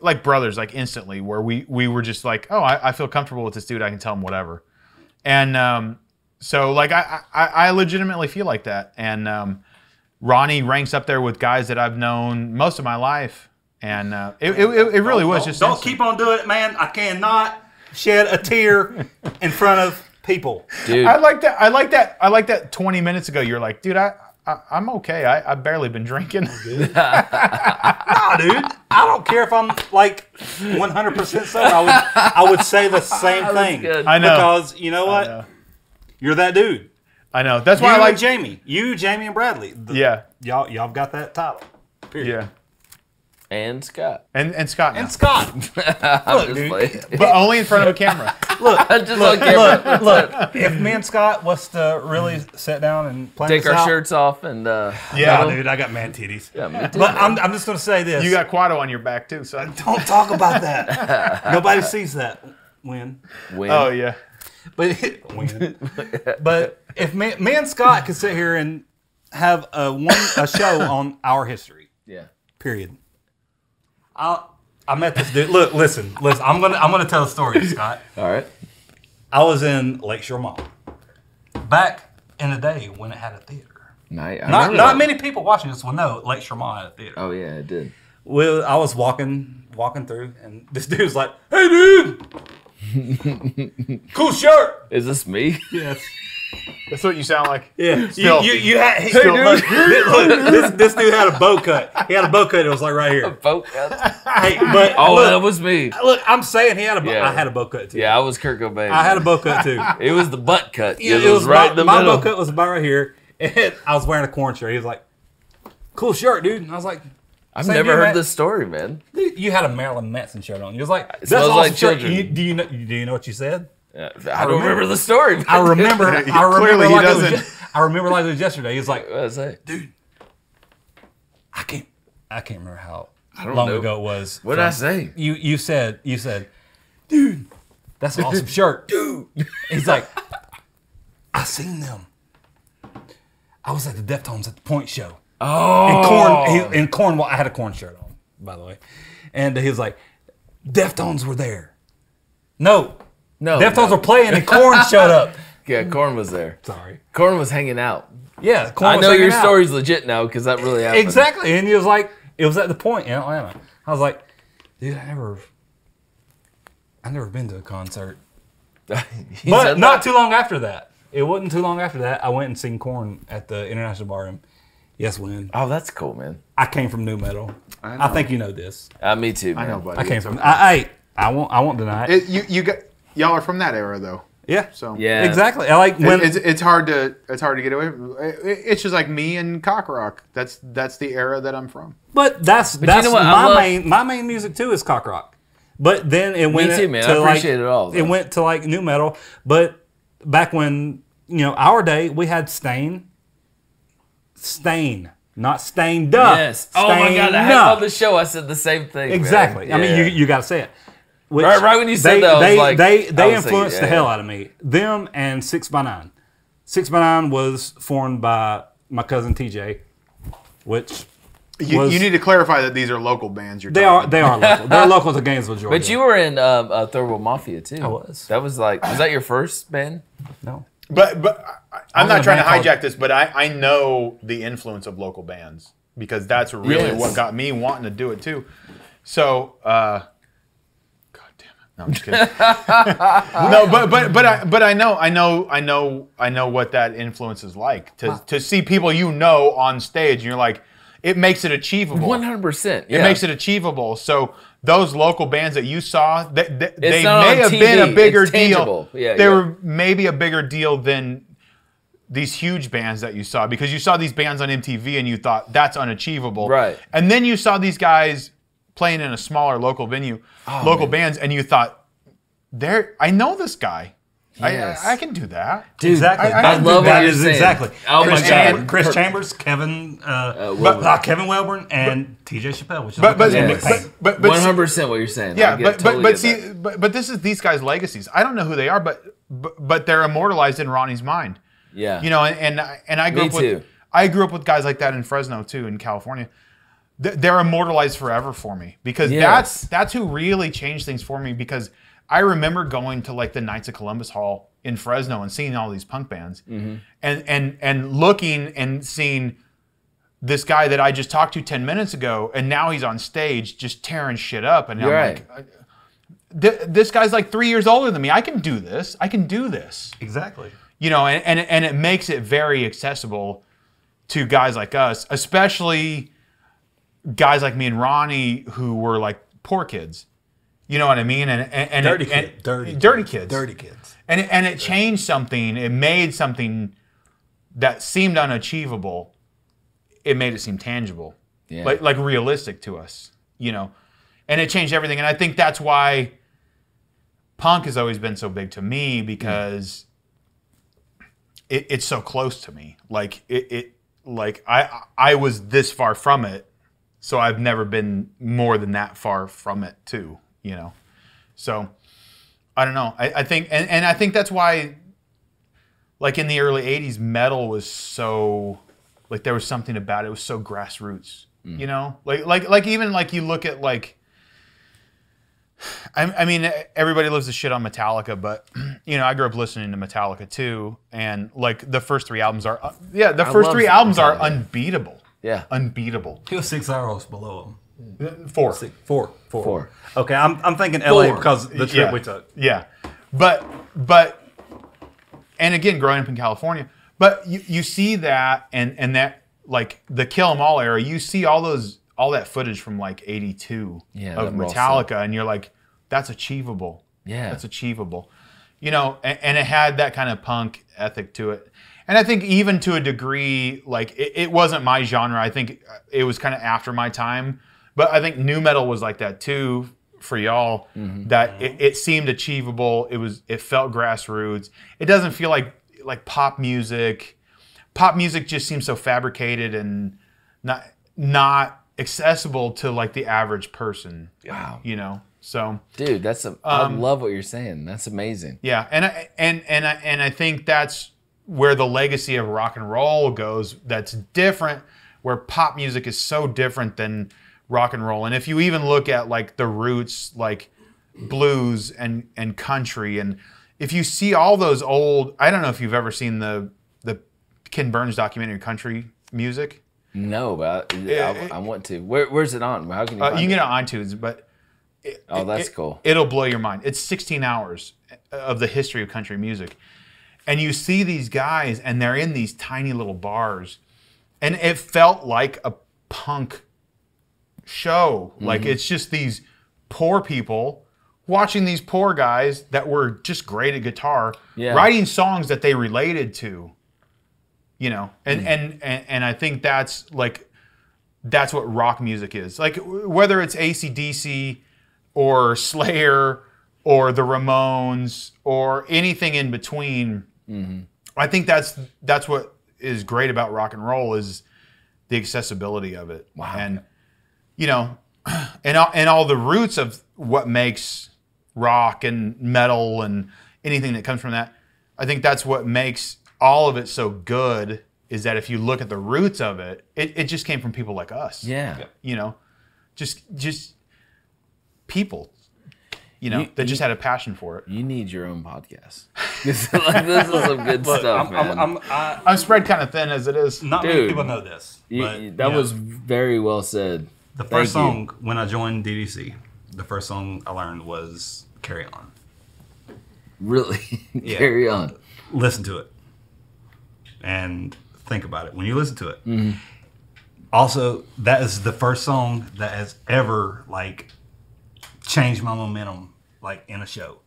S2: like brothers, like instantly, where we were just like, oh, I feel comfortable with this dude. I can tell him whatever. And so like I legitimately feel like that. And Ronnie ranks up there with guys that I've known most of my life. And it really was just
S4: Don't
S2: instant.
S4: keep on doing it, man. I cannot shed a tear in front of people.
S1: Dude,
S2: I like that 20 minutes ago. You're like, dude, I'm okay. I've barely been drinking.
S4: Nah, dude. I don't care if I'm like 100% sober. I would say the same thing.
S1: good.
S2: I know.
S4: Because you know what?
S2: know.
S4: You're that dude.
S2: I know. That's
S4: You
S2: why I like.
S4: and Jamie. You, Jamie, and Bradley.
S2: Yeah,
S4: Y'all got that title. Period.
S2: yeah.
S1: and Scott.
S2: And Scott.
S4: And
S2: now.
S4: Scott.
S1: I'm
S4: Look,
S1: just
S4: dude.
S1: playing.
S2: But only in front of a camera.
S1: I'm just on camera.
S4: Look. If me and Scott was to really sit down and plan
S1: Take
S4: this
S1: our
S4: out,
S1: shirts off and
S2: Yeah.
S4: Nah, dude, I got man titties.
S1: yeah, me too.
S4: But I'm just gonna say this.
S2: You got Quado on your back too, son.
S4: Don't talk about that. Nobody sees that. Win.
S1: Win.
S2: Oh yeah.
S4: But but if me and Scott could sit here and have a show on our history,
S1: Yeah.
S4: period. I met this dude. Look, listen. I'm gonna tell a story, Scott.
S1: All right.
S4: I was in Lakeshore Mall back in the day when it had a theater.
S1: Nice.
S4: Not many people watching this will know Lakeshore Mall had a theater.
S1: Oh yeah, it did.
S4: Well, I was walking through, and this dude's like, "Hey, dude, cool shirt."
S1: Is this me?
S4: Yes.
S2: That's what you sound like.
S4: Yeah.
S2: Still.
S4: You had. Hey,
S2: Still.
S4: look, this dude had a bow cut. He had a bow cut. It was like right here.
S1: Vote cuts.
S4: Hey, but
S1: Oh,
S4: look,
S1: that was me.
S4: look, I'm saying he had a.
S1: Yeah.
S4: I had a bow cut too.
S1: Yeah, I was Kurt Cobain.
S4: I had a bow cut too.
S1: It was the butt cut.
S4: Yeah,
S1: it was right in the
S4: my
S1: middle.
S4: bow cut was about right here. And I was wearing a corn shirt. He was like, "Cool shirt, dude." And I was like,
S1: I've
S4: Same
S1: never
S4: here,
S1: heard
S4: man.
S1: this story, man.
S4: "Dude, you had a Marilyn Manson shirt on." He was like, "That's
S1: smells
S4: awesome
S1: like
S4: shirt."
S1: children.
S4: Do you know what you said?
S1: Yeah, I don't remember the story. Man.
S4: I remember. I remember
S2: Clearly he
S4: like it was
S2: doesn't.
S4: I remember like it was yesterday. He was like,
S1: What did I say?
S4: "Dude, I can't remember how
S1: don't
S4: long
S1: know.
S4: ago it was."
S1: What did I say?
S4: You said, "Dude, that's an awesome shirt." Dude, he's like, "I seen them. I was at the Deftones at the Point show."
S1: Oh,
S4: And Corn, I had a Corn shirt on, by the way, and he was like, "Deftones were there." No, Deftones were playing, and Corn showed up.
S1: Yeah, Corn was there.
S4: Sorry.
S1: Corn was hanging out.
S4: Yeah, Korn
S1: I
S4: was
S1: know
S4: hanging
S1: your
S4: out.
S1: story's legit now because that really happened.
S4: Exactly, and he was like, it was at the point in Atlanta. I was like, dude, I've never been to a concert.
S1: He
S4: But
S1: said
S4: not
S1: that?
S4: too long after that. It wasn't too long after that. I went and seen Korn at the International Ballroom. Yes, Lynn.
S1: Oh, that's cool, man.
S4: I came from new metal. I think you know this.
S1: Me too, man.
S2: I know, buddy.
S4: I came from. I won't deny it.
S2: Y'all are from that era though.
S4: Yeah.
S2: So
S1: Yeah.
S4: Exactly. I like when
S2: it's hard to get away. It's just like me and cock rock. That's the era that I'm from.
S4: But that's
S1: you know what?
S4: my main music too is cock rock. But then it went
S1: too, man.
S4: to
S1: I appreciate it all, though.
S4: It went to like new metal. But back when our day, we had Stain, not Stained Up.
S1: Yes. Oh my God! I had on the show. I said the same thing.
S4: Exactly.
S1: Man.
S4: I mean, you got to say it. Which
S1: Right when you said that, I was like,
S4: they
S1: I was thinking,
S4: influenced the
S1: yeah.
S4: hell out of me. Them and 6x9. 6x9 was formed by my cousin TJ, which
S2: You need to clarify that these are local bands.
S4: they are local. They're local to Gainesville, Georgia.
S1: But you were in Third World Mafia too.
S4: I was.
S1: That was that your first band?
S4: no.
S2: But I'm
S4: was in
S2: not
S4: a
S2: trying to
S4: band
S2: hijack this, but I know the influence of local bands because that's really
S1: Yes.
S2: what got me wanting to do it too. So, God damn it! No, I'm just kidding. No, but I know what that influence is like to see people on stage, and you're like, it makes it achievable.
S1: 100%.
S2: It makes it achievable. So those local bands that you saw, they may
S1: not on
S2: have
S1: TV,
S2: been a bigger
S1: it's
S2: deal.
S1: tangible. Yeah,
S2: they
S1: yeah.
S2: were maybe a bigger deal than these huge bands that you saw because you saw these bands on MTV and you thought that's unachievable.
S1: Right.
S2: And then you saw these guys playing in a smaller local venue, bands, and you thought, I know this guy.
S1: Yes.
S2: I can do that.
S1: Dude,
S4: Exactly.
S1: I love
S4: that
S1: what you're
S4: is
S1: saying.
S4: exactly.
S1: Oh my God.
S4: Chris Chambers, Kevin Wellborn, and TJ Chappelle, which is
S2: But
S1: Yes.
S2: but
S1: 100% what you're saying.
S2: Yeah,
S1: I get- totally
S2: but
S1: get
S2: see,
S1: that.
S2: but this is these guys' legacies. I don't know who they are, but they're immortalized in Ronnie's mind.
S1: Yeah.
S2: And I grew
S1: Me
S2: up
S1: too.
S2: with I grew up with guys like that in Fresno too, in California. They're immortalized forever for me because
S1: Yes.
S2: that's who really changed things for me. Because I remember going to like the Knights of Columbus Hall in Fresno and seeing all these punk bands,
S1: Mm-hmm.
S2: and looking and seeing this guy that I just talked to 10 minutes ago, and now he's on stage just tearing shit up, and
S1: You're
S2: I'm like, this guy's like 3 years older than me. I can do this. I can do this.
S4: exactly.
S2: And it makes it very accessible to guys like us, especially guys like me and Ronnie who were like poor kids. You know what I mean? And
S4: Dirty
S2: kids.
S4: Dirty kids.
S2: And it changed something. It made something that seemed unachievable. It made it seem tangible,
S1: Yeah.
S2: like realistic to us. And it changed everything. And I think that's why punk has always been so big to me because it's so close to me. Like I was this far from it, so I've never been more than that far from it too. So I don't know. I think and I think that's why, like in the early '80s, metal was so like there was something about it. It was so grassroots. Like even like you look at like. I mean, everybody loves to shit on Metallica, but I grew up listening to Metallica too, and like the first three albums are, the first
S1: love
S2: three albums are
S1: Metallica.
S2: unbeatable.
S1: Yeah.
S2: Unbeatable.
S4: He was 6 hours below him.
S2: Four.
S4: Okay, I'm thinking LA
S1: Four.
S4: because the trip we took.
S2: Yeah, but and again, growing up in California, but you see that and that like the Kill 'Em All era, you see all that footage from like '82
S1: Yeah,
S2: of
S1: that raw
S2: Metallica, and you're like, that's achievable.
S1: Yeah.
S2: That's achievable. And it had that kind of punk ethic to it. And I think even to a degree, like it wasn't my genre. I think it was kind of after my time. But I think nu metal was like that too for y'all.
S1: Mm-hmm.
S2: That it seemed achievable. It felt grassroots. It doesn't feel like pop music. Pop music just seems so fabricated and not accessible to like the average person.
S1: Wow.
S2: So
S1: Dude, I love what you're saying. That's amazing.
S2: yeah, and I think that's where the legacy of rock and roll goes. That's different where pop music is so different than rock and roll. And if you even look at like the roots, like blues and country, and if you see all those old, I don't know if you've ever seen the Ken Burns documentary Country Music.
S1: No, but I want to. Where's it on? How can you find
S2: You can
S1: it?
S2: get it on iTunes, but
S1: That's cool.
S2: It'll blow your mind. It's 16 hours of the history of country music. And you see these guys, and they're in these tiny little bars, and it felt like a punk show. Like it's just these poor people watching these poor guys that were just great at guitar, writing songs that they related to. You know, and I think that's what rock music is. Like whether it's AC/DC or Slayer or the Ramones or anything in between, I think that's what is great about rock and roll is the accessibility of it.
S1: Wow.
S2: And you know, and all the roots of what makes rock and metal and anything that comes from that. I think that's what makes all of it so good, is that if you look at the roots of it, it just came from people like us.
S1: Yeah.
S2: You know, just people, you know, that just had a passion for it.
S1: You need your own podcast. This is some good stuff, man.
S2: I'm spread kind of thin as it is.
S4: Not many
S1: Dude,
S4: people know this. But,
S1: that was very well said.
S4: the first song when I joined DDC. The first song I learned was "Carry On."
S1: Really? Carry on.
S4: Listen to it and think about it when you listen to it. Also, that is the first song that has ever like changed my momentum, like in a show.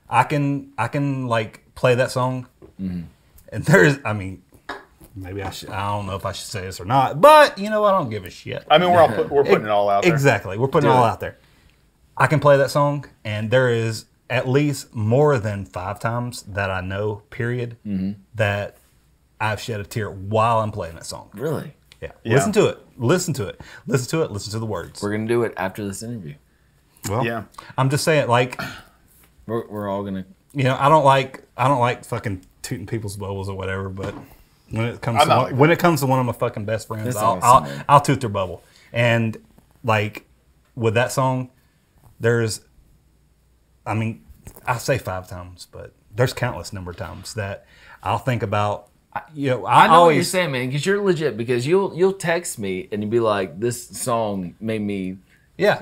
S4: I can like play that song, and there's, I mean, maybe I don't know if I should say this or not, but you know, I don't give a shit.
S2: I mean, we're putting it all out there.
S4: Exactly, we're putting it all out there. I can play that song, and there is at least more than 5 times that I know, period, that I've shed a tear while I'm playing that song.
S1: Really?
S4: Yeah. Listen to it. Listen to it. Listen to it. Listen to the words.
S1: We're going to do it after this interview.
S4: Well,
S2: Yeah.
S4: I'm just saying, like,
S1: We're all going to...
S4: you know, I don't like fucking tooting people's bubbles or whatever, but when it comes when it comes to one of my fucking best friends,
S1: That's awesome, man.
S4: I'll toot their bubble. And like with that song, there's, I mean, I say 5 times, but there's countless number of times that I'll think about. You know,
S1: I know
S4: always,
S1: what you're saying, man, because you're legit. Because you'll text me and you'll be like, "This song made me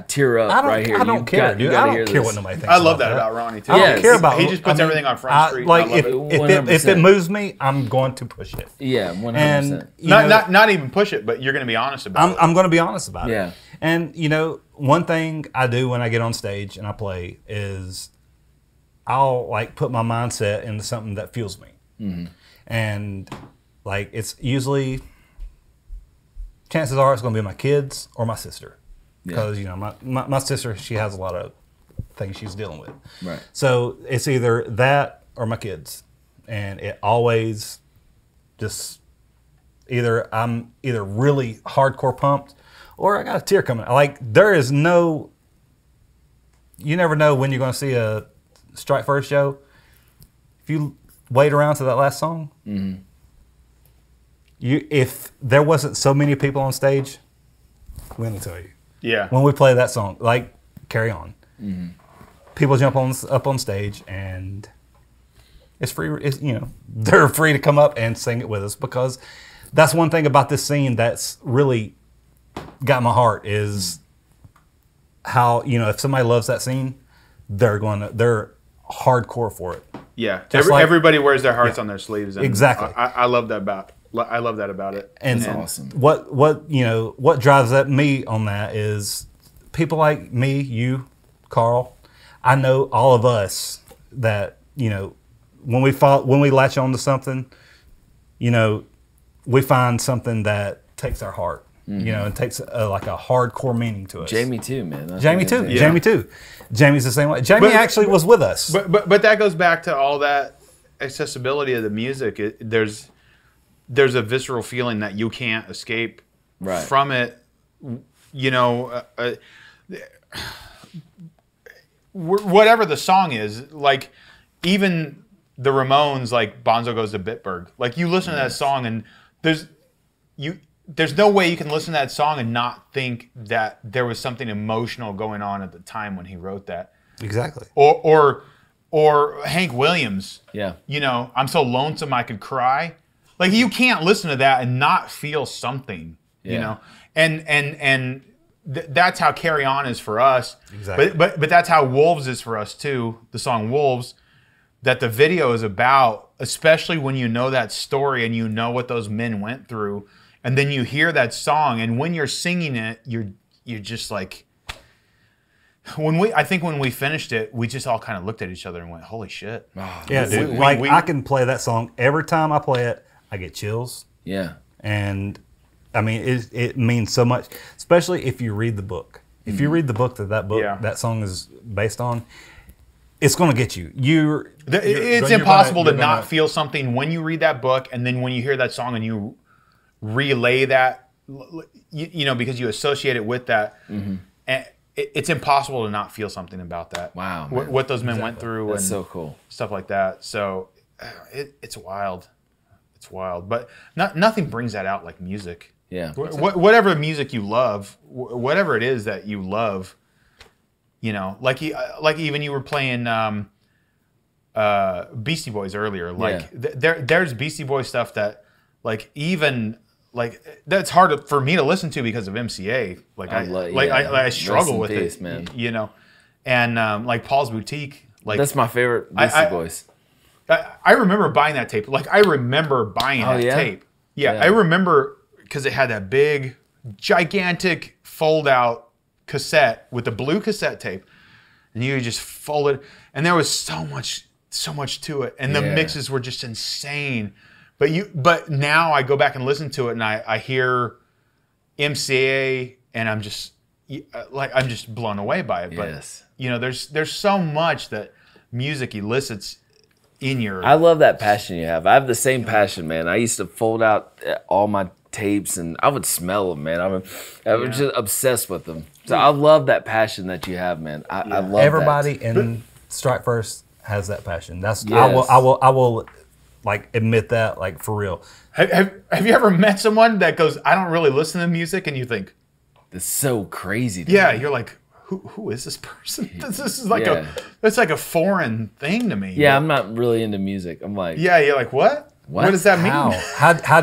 S1: tear up right here."
S4: I don't care, dude. I don't care what nobody thinks.
S2: I love that about Ronnie too.
S4: I don't care about.
S2: He just puts everything on Front Street.
S4: Like
S2: I love it.
S4: if it moves me, I'm going to push it.
S1: Yeah, 100%.
S4: And you know,
S2: Not even push it, but you're going to be honest about it.
S4: I'm going to be honest about
S1: Yeah.
S4: it. And you know, one thing I do when I get on stage and I play is I'll like put my mindset into something that fuels me, and like it's usually chances are it's going to be my kids or my sister, because you know my sister, she has a lot of things she's dealing with.
S1: Right.
S4: So it's either that or my kids, and it always just I'm either really hardcore pumped or I got a tear coming. Like there is no, you never know when you're going to see a Strike First show. If you wait around to that last song, if there wasn't so many people on stage, let me tell you.
S2: Yeah.
S4: When we play that song, like Carry On, people jump up on stage and it's free. You know, they're free to come up and sing it with us, because that's one thing about this scene that's really got my heart is how, you know, if somebody loves that scene, they're hardcore for it.
S2: Yeah.
S4: Just like-
S2: Everybody wears their hearts on their sleeves. And
S4: Exactly.
S2: I love that about. I love that about it.
S4: And
S1: awesome.
S4: What drives me on that is people like me, you, Carl. I know all of us that, you know, when we latch on to something, you know, we find something that takes our heart, you know, and takes like a hardcore meaning to us.
S1: Jamie too, man. That's
S4: Jamie
S1: what
S4: too.
S1: it is.
S4: Jamie too. Jamie's the same way. Jamie actually was with us.
S2: But that goes back to all that accessibility of the music. There's a visceral feeling that you can't escape from it. You know, whatever the song is, like even the Ramones, like Bonzo Goes to Bitburg. Like you listen to that song and there's no way you can listen to that song and not think that there was something emotional going on at the time when he wrote that.
S4: Exactly.
S2: Or Hank Williams.
S1: Yeah.
S2: You know, I'm so lonesome I could cry. Like you can't listen to that and not feel something. You
S1: Yeah.
S2: know, and that's how Carry On is for us.
S4: Exactly.
S2: But that's how Wolves is for us too. The song Wolves, that the video is about, especially when you know that story and you know what those men went through, and then you hear that song, and when you're singing it, you're just like. I think when we finished it, we just all kind of looked at each other and went, "Holy shit!"
S4: Yeah, dude. I can play that song every time I play it. I get chills,
S1: Yeah.
S4: and I mean it means so much, especially if you read the book. If you read the book that song is based on, it's going to get you.
S2: It's impossible to not feel something when you read that book, and then when you hear that song and you relay that, you know, because you associate it with that. And it's impossible to not feel something about that.
S1: Wow, man.
S2: What those men went through
S1: That's
S2: and
S1: so cool.
S2: stuff like that. So it's wild. It's wild. But nothing brings that out like music.
S1: Yeah.
S2: Whatever music you love, whatever it is that you love, you know, like even you were playing Beastie Boys earlier. Like there's Beastie Boys stuff that like even like that's hard for me to listen to because of MCA. Like I struggle with it, man. You know, and like Paul's Boutique. Like
S1: that's my favorite Beastie Boys.
S2: I remember buying that tape. Like I remember buying that tape. Yeah, I remember because it had that big, gigantic fold-out cassette with the blue cassette tape, and you just fold it, and there was so much to it, and the mixes were just insane. But now I go back and listen to it, and I hear MCA, and I'm just blown away by it. But you know, there's so much that music elicits in your.
S1: I love that passion you have. I have the same passion, man. I used to fold out all my tapes, and I would smell them, man. I was just obsessed with them. So I love that passion that you have, man. I love
S4: everybody
S1: that.
S4: in Strike First has that passion. That's I will like admit that, like, for real.
S2: Have you ever met someone that goes, I don't really listen to music, and you think,
S1: it's so crazy to me.
S2: You're like, who is this person? This is like that's like a foreign thing to me.
S1: Yeah, I'm not really into music. I'm like,
S2: you're like, what? What does that mean?
S4: How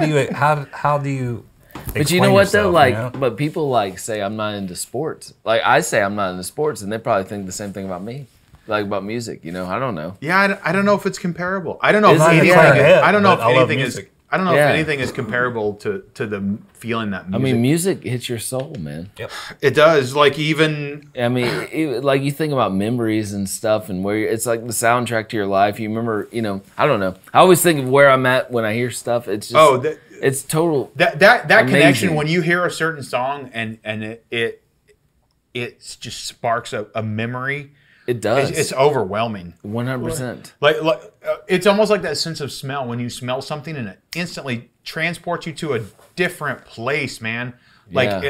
S4: do you
S1: But you know what
S4: yourself,
S1: though, like,
S4: you know?
S1: but people like say I'm not into sports. Like I say I'm not into sports, and they probably think the same thing about me, like about music. You know, I don't know.
S2: Yeah, I don't know if it's comparable. I don't know if
S1: It's
S2: anything.
S4: clarinet,
S2: I don't know if
S4: but I love
S2: anything is.
S4: music.
S2: I don't know if anything is comparable to the feeling that music.
S1: I mean, music hits your soul, man.
S4: Yep.
S2: It does. Like even.
S1: I mean, like you think about memories and stuff, and where it's like the soundtrack to your life. You remember, you know, I don't know. I always think of where I'm at when I hear stuff. It's just, it's total.
S2: That connection when you hear a certain song and it just sparks a memory.
S1: It does.
S2: It's overwhelming.
S1: 100%.
S2: Like it's almost like that sense of smell when you smell something and it instantly transports you to a different place, man. Like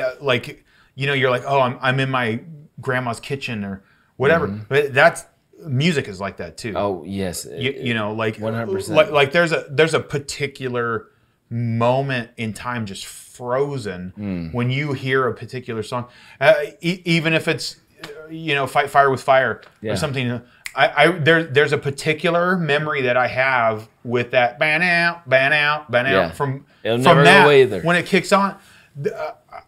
S2: you know, you're like, oh, I'm in my grandma's kitchen or whatever. But that's music is like that too.
S1: Oh yes.
S2: You know, like
S1: 100%.
S2: Like there's a particular moment in time just frozen when you hear a particular song, even if it's. You know, Fight Fire with Fire or something. There's a particular memory that I have with that ban out from
S1: never
S2: that
S1: go away either.
S2: When it kicks on.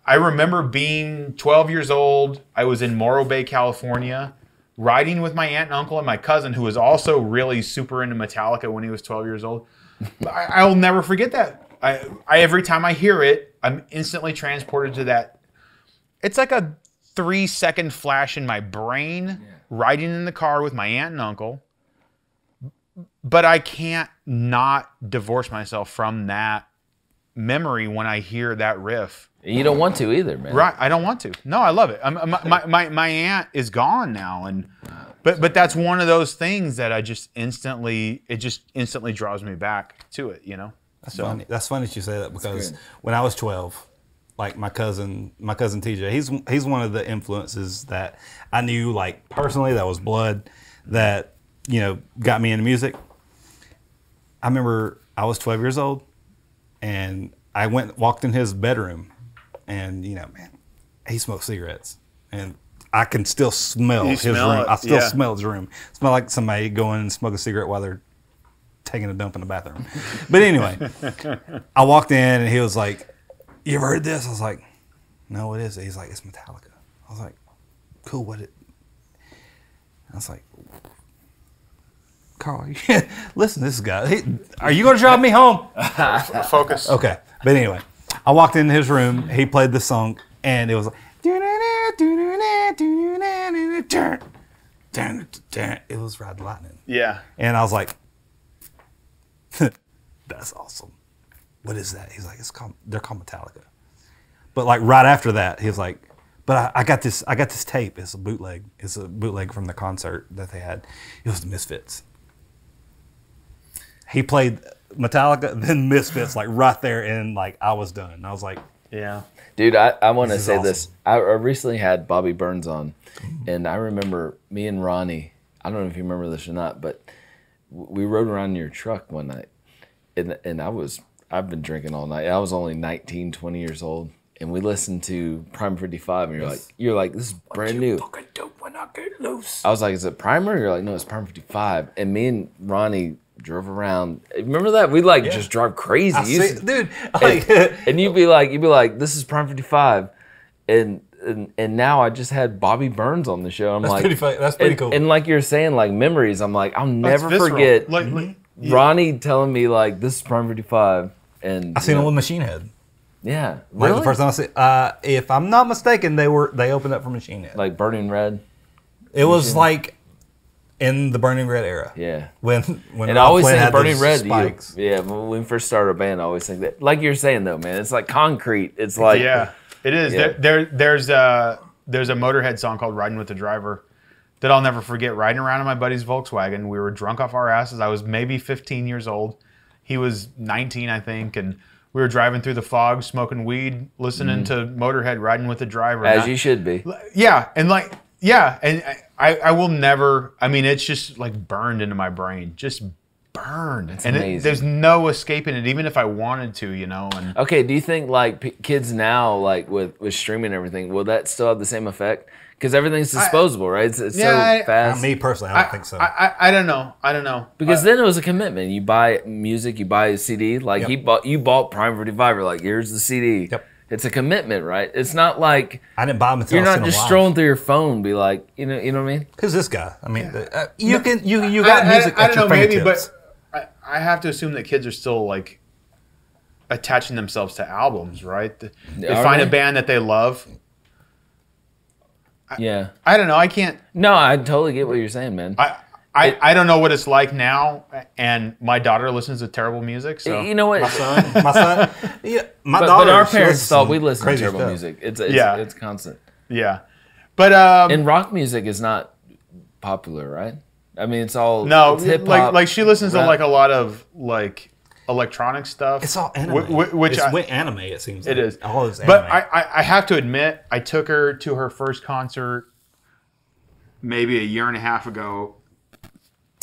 S2: I remember being 12 years old. I was in Morro Bay, California, riding with my aunt and uncle and my cousin, who was also really super into Metallica when he was 12 years old. I'll never forget that. I every time I hear it, I'm instantly transported to that. It's like a 3-second flash in my brain, riding in the car with my aunt and uncle. But I can't not divorce myself from that memory when I hear that riff.
S1: You don't want to either, man.
S2: Right, I don't want to. No, I love it. My aunt is gone now, and but that's one of those things that it just instantly draws me back to it. You know.
S4: That's funny. That's funny that you say that because when I was 12. Like my cousin TJ, he's one of the influences that I knew, like, personally, that was blood, that, you know, got me into music. I remember I was 12 years old, and I walked in his bedroom, and man, he smoked cigarettes, and I can still smell his room. I still smell his room. Smell like somebody going and smoke a cigarette while they're taking a dump in the bathroom. But anyway, I walked in and he was like, "You ever heard this?" I was like, "No, what is it?" He's like, "It's Metallica." I was like, "Cool, what it?" I was like, "Carl, listen to this guy. Are you going to drive me home?"
S2: Focus.
S4: Okay. But anyway, I walked in his room. He played the song, and it was like, it was Ride the Lightning.
S2: Yeah.
S4: And I was like, that's awesome. What is that? He's like, they're called Metallica. But like right after that, he was like, but I got this tape. It's a bootleg. It's a bootleg from the concert that they had. It was the Misfits. He played Metallica, then Misfits, like right there, and like I was done. I was like,
S2: yeah.
S1: Dude, I want to
S4: This is
S1: say
S4: awesome.
S1: this. I recently had Bobby Burns on, and I remember me and Ronnie, I don't know if you remember this or not, but we rode around in your truck one night, and I've been drinking all night. I was only 19, 20 years old, and we listened to Prime 55, and you're like, this is brand new.
S5: Fucking dope when I get loose.
S1: I was like, is it Primer? You're like, no, it's Prime 55. And me and Ronnie drove around. Remember that? We'd just drive crazy.
S4: dude,
S1: And you'd be like, this is Prime 55. And now I just had Bobby Burns on the show. I'm like,
S4: that's pretty cool.
S1: And like you're saying, like memories, I'm like, I'll never
S2: visceral.
S1: forget
S2: Like,
S1: Ronnie telling me like, this is Prime 55. And
S4: I seen him with Machine Head.
S1: yeah.
S4: Like
S1: Really?
S4: the first time I see, if I'm not mistaken, they opened up for Machine Head.
S1: Like Burning Red.
S4: It was like in the Burning Red era.
S1: Yeah.
S4: When
S1: And I always
S4: Rob Flynn
S1: think
S4: had
S1: Burning
S4: those
S1: Red.
S4: spikes.
S1: Yeah, when we first started a band, I always think that. Like you're saying though, man, it's like concrete. It's like
S2: yeah, it is.
S1: Yeah.
S2: There's a Motorhead song called "Riding with the Driver" that I'll never forget. Riding around in my buddy's Volkswagen, we were drunk off our asses. I was maybe 15 years old. He was 19, I think, and we were driving through the fog, smoking weed, listening to Motorhead, "Riding with the Driver."
S1: as you should be.
S2: Yeah, and like, yeah, and I will never. I mean, it's just like burned into my brain, just burned, and
S1: amazing.
S2: there's no escaping it, even if I wanted to, And
S1: Okay, do you think like kids now, like with streaming and everything, will that still have the same effect? Because everything's disposable, right? It's
S2: Yeah,
S1: so fast.
S4: Me personally, I don't think so.
S2: I don't know. I don't know.
S1: Because then it was a commitment. You buy music, you buy a CD. Like
S4: Yep.
S1: you bought Prime 55. You're like, here's the CD.
S4: Yep.
S1: It's a commitment, right? It's not like
S4: I didn't buy them until
S1: you're
S4: I
S1: not
S4: seen them
S1: just
S4: live.
S1: strolling through your phone, be like, you know what I mean?
S4: Who's this guy? I mean, you got music
S2: I
S4: at
S2: don't
S4: your
S2: know, maybe,
S4: fingertips.
S2: but I have to assume that kids are still like attaching themselves to albums, right? They
S1: Are
S2: find
S1: they?
S2: a band that they love.
S1: Yeah.
S2: I don't know. I can't.
S1: No, I totally get what you're saying, man.
S2: I don't know what it's like now, and my daughter listens to terrible music. So
S1: You know what?
S4: my son, yeah, my
S1: But
S4: daughter.
S1: our
S4: she
S1: parents
S4: listens
S1: thought
S4: to
S1: we listened to
S4: crazy
S1: terrible
S4: stuff.
S1: music. It's
S2: Yeah.
S1: it's constant.
S2: yeah, but
S1: And rock music is not popular, right? I mean, it's all
S2: no,
S1: it's hip hop.
S2: like she listens to
S1: rap.
S2: like a lot of like electronic stuff.
S4: It's all anime.
S2: Which
S4: it's
S2: I,
S4: with anime. It seems
S2: it
S4: like.
S2: is.
S4: All is anime.
S2: But I have to admit, I took her to her first concert maybe a year and a half ago,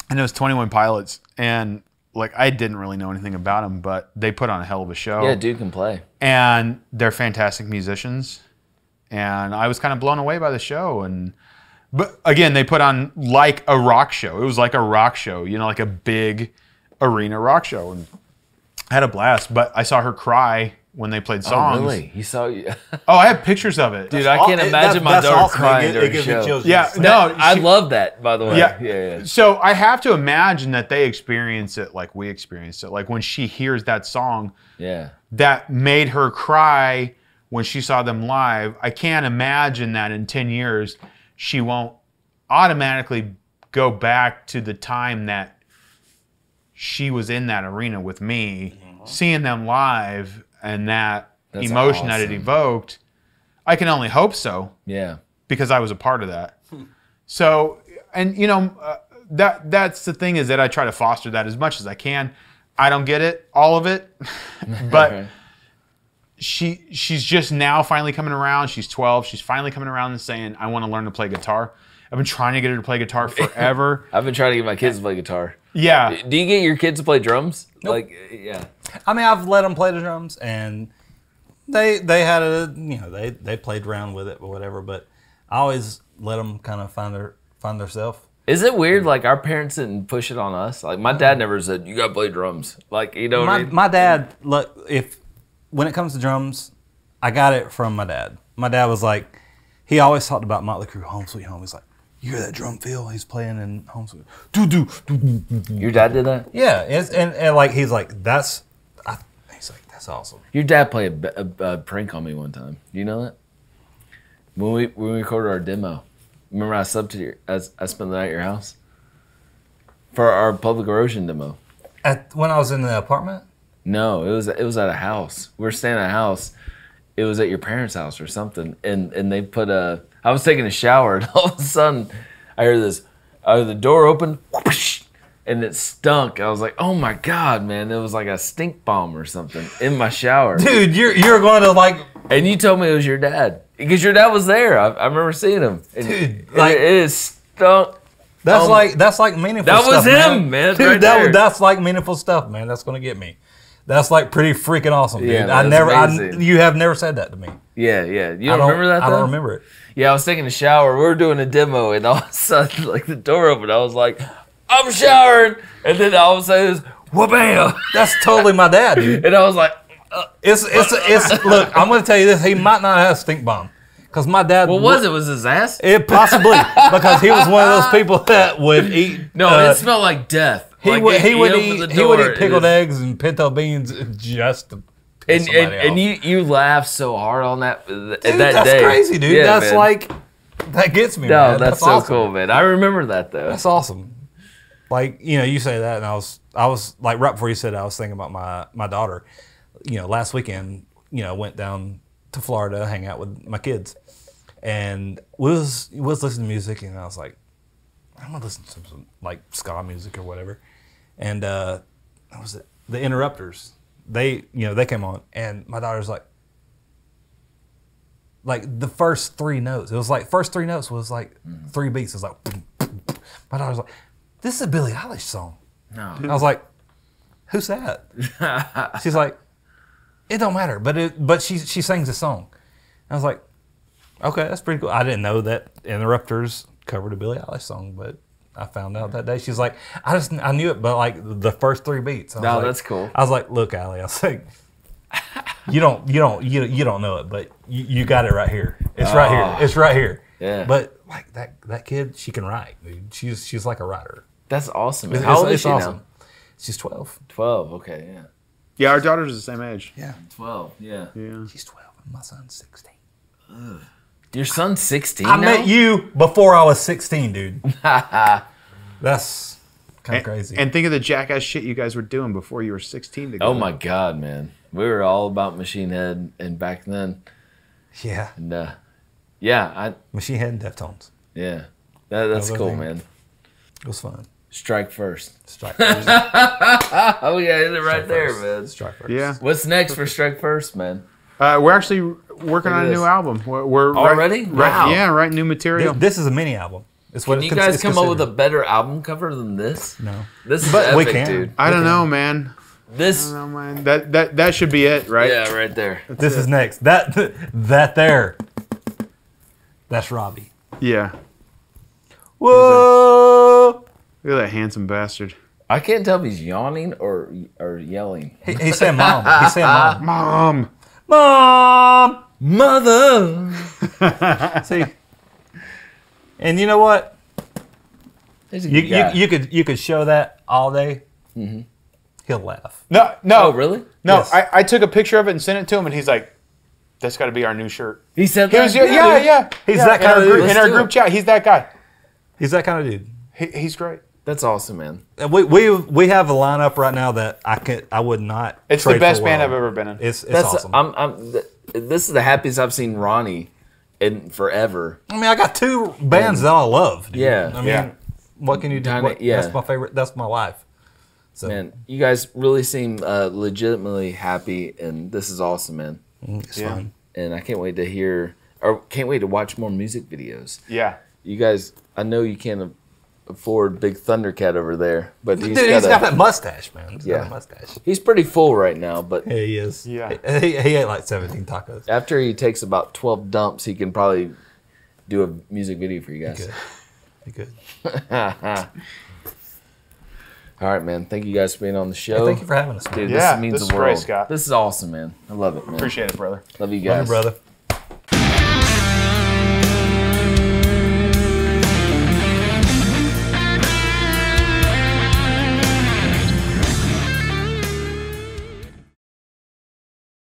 S2: and it was 21 Pilots, and like I didn't really know anything about them, but they put on a hell of a show.
S1: Yeah, dude can play.
S2: And they're fantastic musicians, and I was kind of blown away by the show. But again, they put on like a rock show. It was like a rock show, like a big arena rock show, and I had a blast. But I saw her cry when they played songs.
S1: Oh, really? You saw
S2: Oh, I have pictures of it.
S1: Dude, I can't imagine my
S4: that's
S1: daughter
S4: awesome.
S1: crying
S4: It
S1: during
S4: gives
S1: a
S4: me
S1: show.
S4: chills.
S2: Yeah,
S4: Just-
S2: no,
S1: I
S2: she-
S1: love that, by the way.
S2: Yeah. So I have to imagine that they experience it like we experienced it. Like when she hears that song
S1: Yeah.
S2: that made her cry when she saw them live, I can't imagine that in 10 years she won't automatically go back to the time that she was in that arena with me, seeing them live, and that's emotion that it
S1: awesome.
S2: evoked. I can only hope so,
S1: Yeah.
S2: because I was a part of that. So, and that's the thing, is that I try to foster that as much as I can. I don't get it, all of it, but
S1: Okay.
S2: she's just now finally coming around. She's 12. She's finally coming around and saying, I want to learn to play guitar. I've been trying to get her to play guitar forever.
S1: I've been trying to get my kids to play guitar.
S2: Yeah.
S1: Do you get your kids to play drums? Like, yeah.
S4: I mean, I've let them play the drums, and they had a they played around with it or whatever. But I always let them kind of find themselves.
S1: Is it weird? Like our parents didn't push it on us. Like my dad never said you gotta play drums. Like you know what I mean?
S4: My dad, look, when it comes to drums, I got it from my dad. My dad was like, he always talked about Motley Crue, Home Sweet Home. He's like, you hear that drum feel? He's playing in Home Sweet.
S1: Your dad did that?
S4: Yeah, and like he's like that's awesome.
S1: Your dad played a prank on me one time. Do you know that? When we recorded our demo. Remember I subbed to I spent the night at your house for our Public Erosion demo.
S4: When I was in the apartment?
S1: No, it was at a house. We were staying at a house. It was at your parents' house or something, and they put I was taking a shower, and all of a sudden I heard this. The door opened, whoosh, and it stunk. I was like, "Oh my god, man!" It was like a stink bomb or something in my shower.
S4: Dude, you're going to like.
S1: And you told me it was your dad because your dad was there. I remember seeing him. And
S4: Dude,
S1: like it is stunk.
S4: That's like meaningful.
S1: That
S4: stuff,
S1: was him, man.
S4: Dude,
S1: right there.
S4: that's like meaningful stuff, man. That's gonna get me. That's like pretty freaking awesome, dude.
S1: Yeah, man,
S4: you have never said that to me.
S1: Yeah. You don't remember that?
S4: I
S1: Though?
S4: don't remember it.
S1: Yeah, I was taking a shower. We were doing a demo, and all of a sudden, like the door opened. I was like, "I'm showering," and then all of a sudden, it was wha-bam,
S4: That's totally my dad, dude.
S1: and I was like,
S4: It's look, I'm gonna tell you this. He might not have a stink bomb, because my dad.
S1: "What was it? Was his ass?"
S4: It possibly because he was one of those people that would eat.
S1: No, it smelled like death.
S4: He
S1: Like,
S4: would
S1: opened the door,
S4: eat pickled
S1: it
S4: eggs and pinto beans just to piss somebody
S1: and
S4: off.
S1: you laughed so hard on that
S4: Dude,
S1: that
S4: that's
S1: day.
S4: crazy, dude.
S1: Yeah,
S4: That's
S1: man.
S4: like that gets me.
S1: No,
S4: man.
S1: that's so
S4: awesome.
S1: cool, man. I remember that though.
S4: That's awesome. Like, you say that, and I was like, right before you said that, I was thinking about my daughter. Last weekend, went down to Florida to hang out with my kids, and was listening to music, and I was like, I'm gonna listen to some like ska music or whatever, and what was it? The Interrupters. They came on, and my daughter's like the first three notes. It was like first three notes was like three beats. It was like boom, boom, boom. My daughter's like, this is a Billie Eilish song.
S1: No.
S4: I was like, who's that? She's like, it don't matter, but she sings a song. I was like, okay, that's pretty cool. I didn't know that Interrupters covered a Billie Eilish song, but I found out that day. She's like, I knew it, but like the first three beats.
S1: No, that's cool.
S4: I was like, look, Allie, I was like, you don't know it, but you got it right here. It's right here. It's right here.
S1: Yeah.
S4: But like that kid, she can write, dude. She's like a writer.
S1: That's awesome. Man. How old is she now?
S4: She's 12.
S1: 12. Okay, yeah.
S2: Yeah, our daughter's the same age.
S4: Yeah.
S1: 12. Yeah.
S4: She's 12 and my son's 16.
S1: Your son's 16
S4: I
S1: now?
S4: met you before I was 16, dude. That's kind of crazy.
S2: And think of the jackass shit you guys were doing before you were 16 together.
S1: Oh my God, man. We were all about Machine Head and back then.
S4: yeah.
S1: And yeah,
S4: Machine Head and Deftones.
S1: yeah. That's
S4: That was
S1: cool,
S4: everything.
S1: man.
S4: It was fun.
S1: Strike first.
S4: Strike first.
S1: Oh yeah, hit it right
S4: Strike
S1: there,
S4: first.
S1: man.
S4: Strike first.
S2: Yeah.
S1: What's next for Strike First, man?
S2: We're actually working on a
S1: this.
S2: new album. We're
S1: Already? Wow.
S2: Yeah, writing new material.
S4: This is a mini album. It's what
S1: Can you guys come up with a better album cover than this?
S4: No.
S1: This is
S4: But we
S1: epic,
S4: can.
S1: dude.
S2: I don't know, man.
S1: This,
S2: I don't know, man. That should be it, right?
S1: yeah, right there.
S4: This is next. That there. That's Robbie.
S2: Yeah.
S4: Whoa!
S2: Look at that handsome bastard.
S1: I can't tell if he's yawning or yelling.
S4: He said mom. He said mom.
S2: Mom.
S4: Mom!
S1: Mother.
S4: See? And you know what?
S1: He's a good guy.
S4: You could show that all day. Mm-hmm. He'll laugh.
S2: No.
S1: Oh, really?
S2: No,
S4: Yes.
S2: I took a picture of it and sent it to him, and he's like, "That's got to be our new shirt."
S1: He said
S2: He
S1: that?
S2: was, yeah.
S4: He's
S2: Yeah,
S4: that
S2: in
S4: kind
S2: our
S4: of
S2: group,
S4: dude.
S2: in our
S1: Let's do
S2: group
S1: it.
S2: chat. He's that guy.
S4: He's that kind of dude.
S2: He's great.
S1: That's awesome, man.
S4: And we have a lineup right now that I would not.
S2: It's
S4: trade
S2: the best
S4: for
S2: band
S4: world.
S2: I've ever been in.
S4: It's
S1: That's
S4: awesome.
S1: this is the happiest I've seen Ronnie in forever.
S4: I mean, I got two bands that I love. Dude.
S1: Yeah.
S4: I mean,
S2: Yeah.
S4: what can you do?
S1: Kinda, yeah.
S4: That's my favorite. That's my life. So
S1: Man, you guys really seem legitimately happy, and this is awesome, man.
S4: it's
S2: Yeah.
S4: fun.
S1: And I can't wait to hear, or can't wait to watch more music videos.
S2: Yeah.
S1: you guys, I know you can't afford Big Thundercat over there, but
S6: Dude, he's got that mustache, man. He's got
S1: Yeah.
S6: a mustache.
S1: he's pretty full right now, but
S6: Yeah, he is.
S2: Yeah.
S6: He ate like 17 tacos.
S1: after he takes about 12 dumps, he can probably do a music video for you guys.
S6: Good. He good.
S1: All right, man. Thank you guys for being on the show.
S6: Hey, thank you for having us, man.
S1: Dude,
S2: Yeah,
S1: this means
S2: this
S1: the
S2: is great,
S1: world.
S2: Scott.
S1: This is awesome, man. I love it, man.
S2: Appreciate it, brother.
S1: Love you
S6: Love
S1: guys.
S6: you, brother.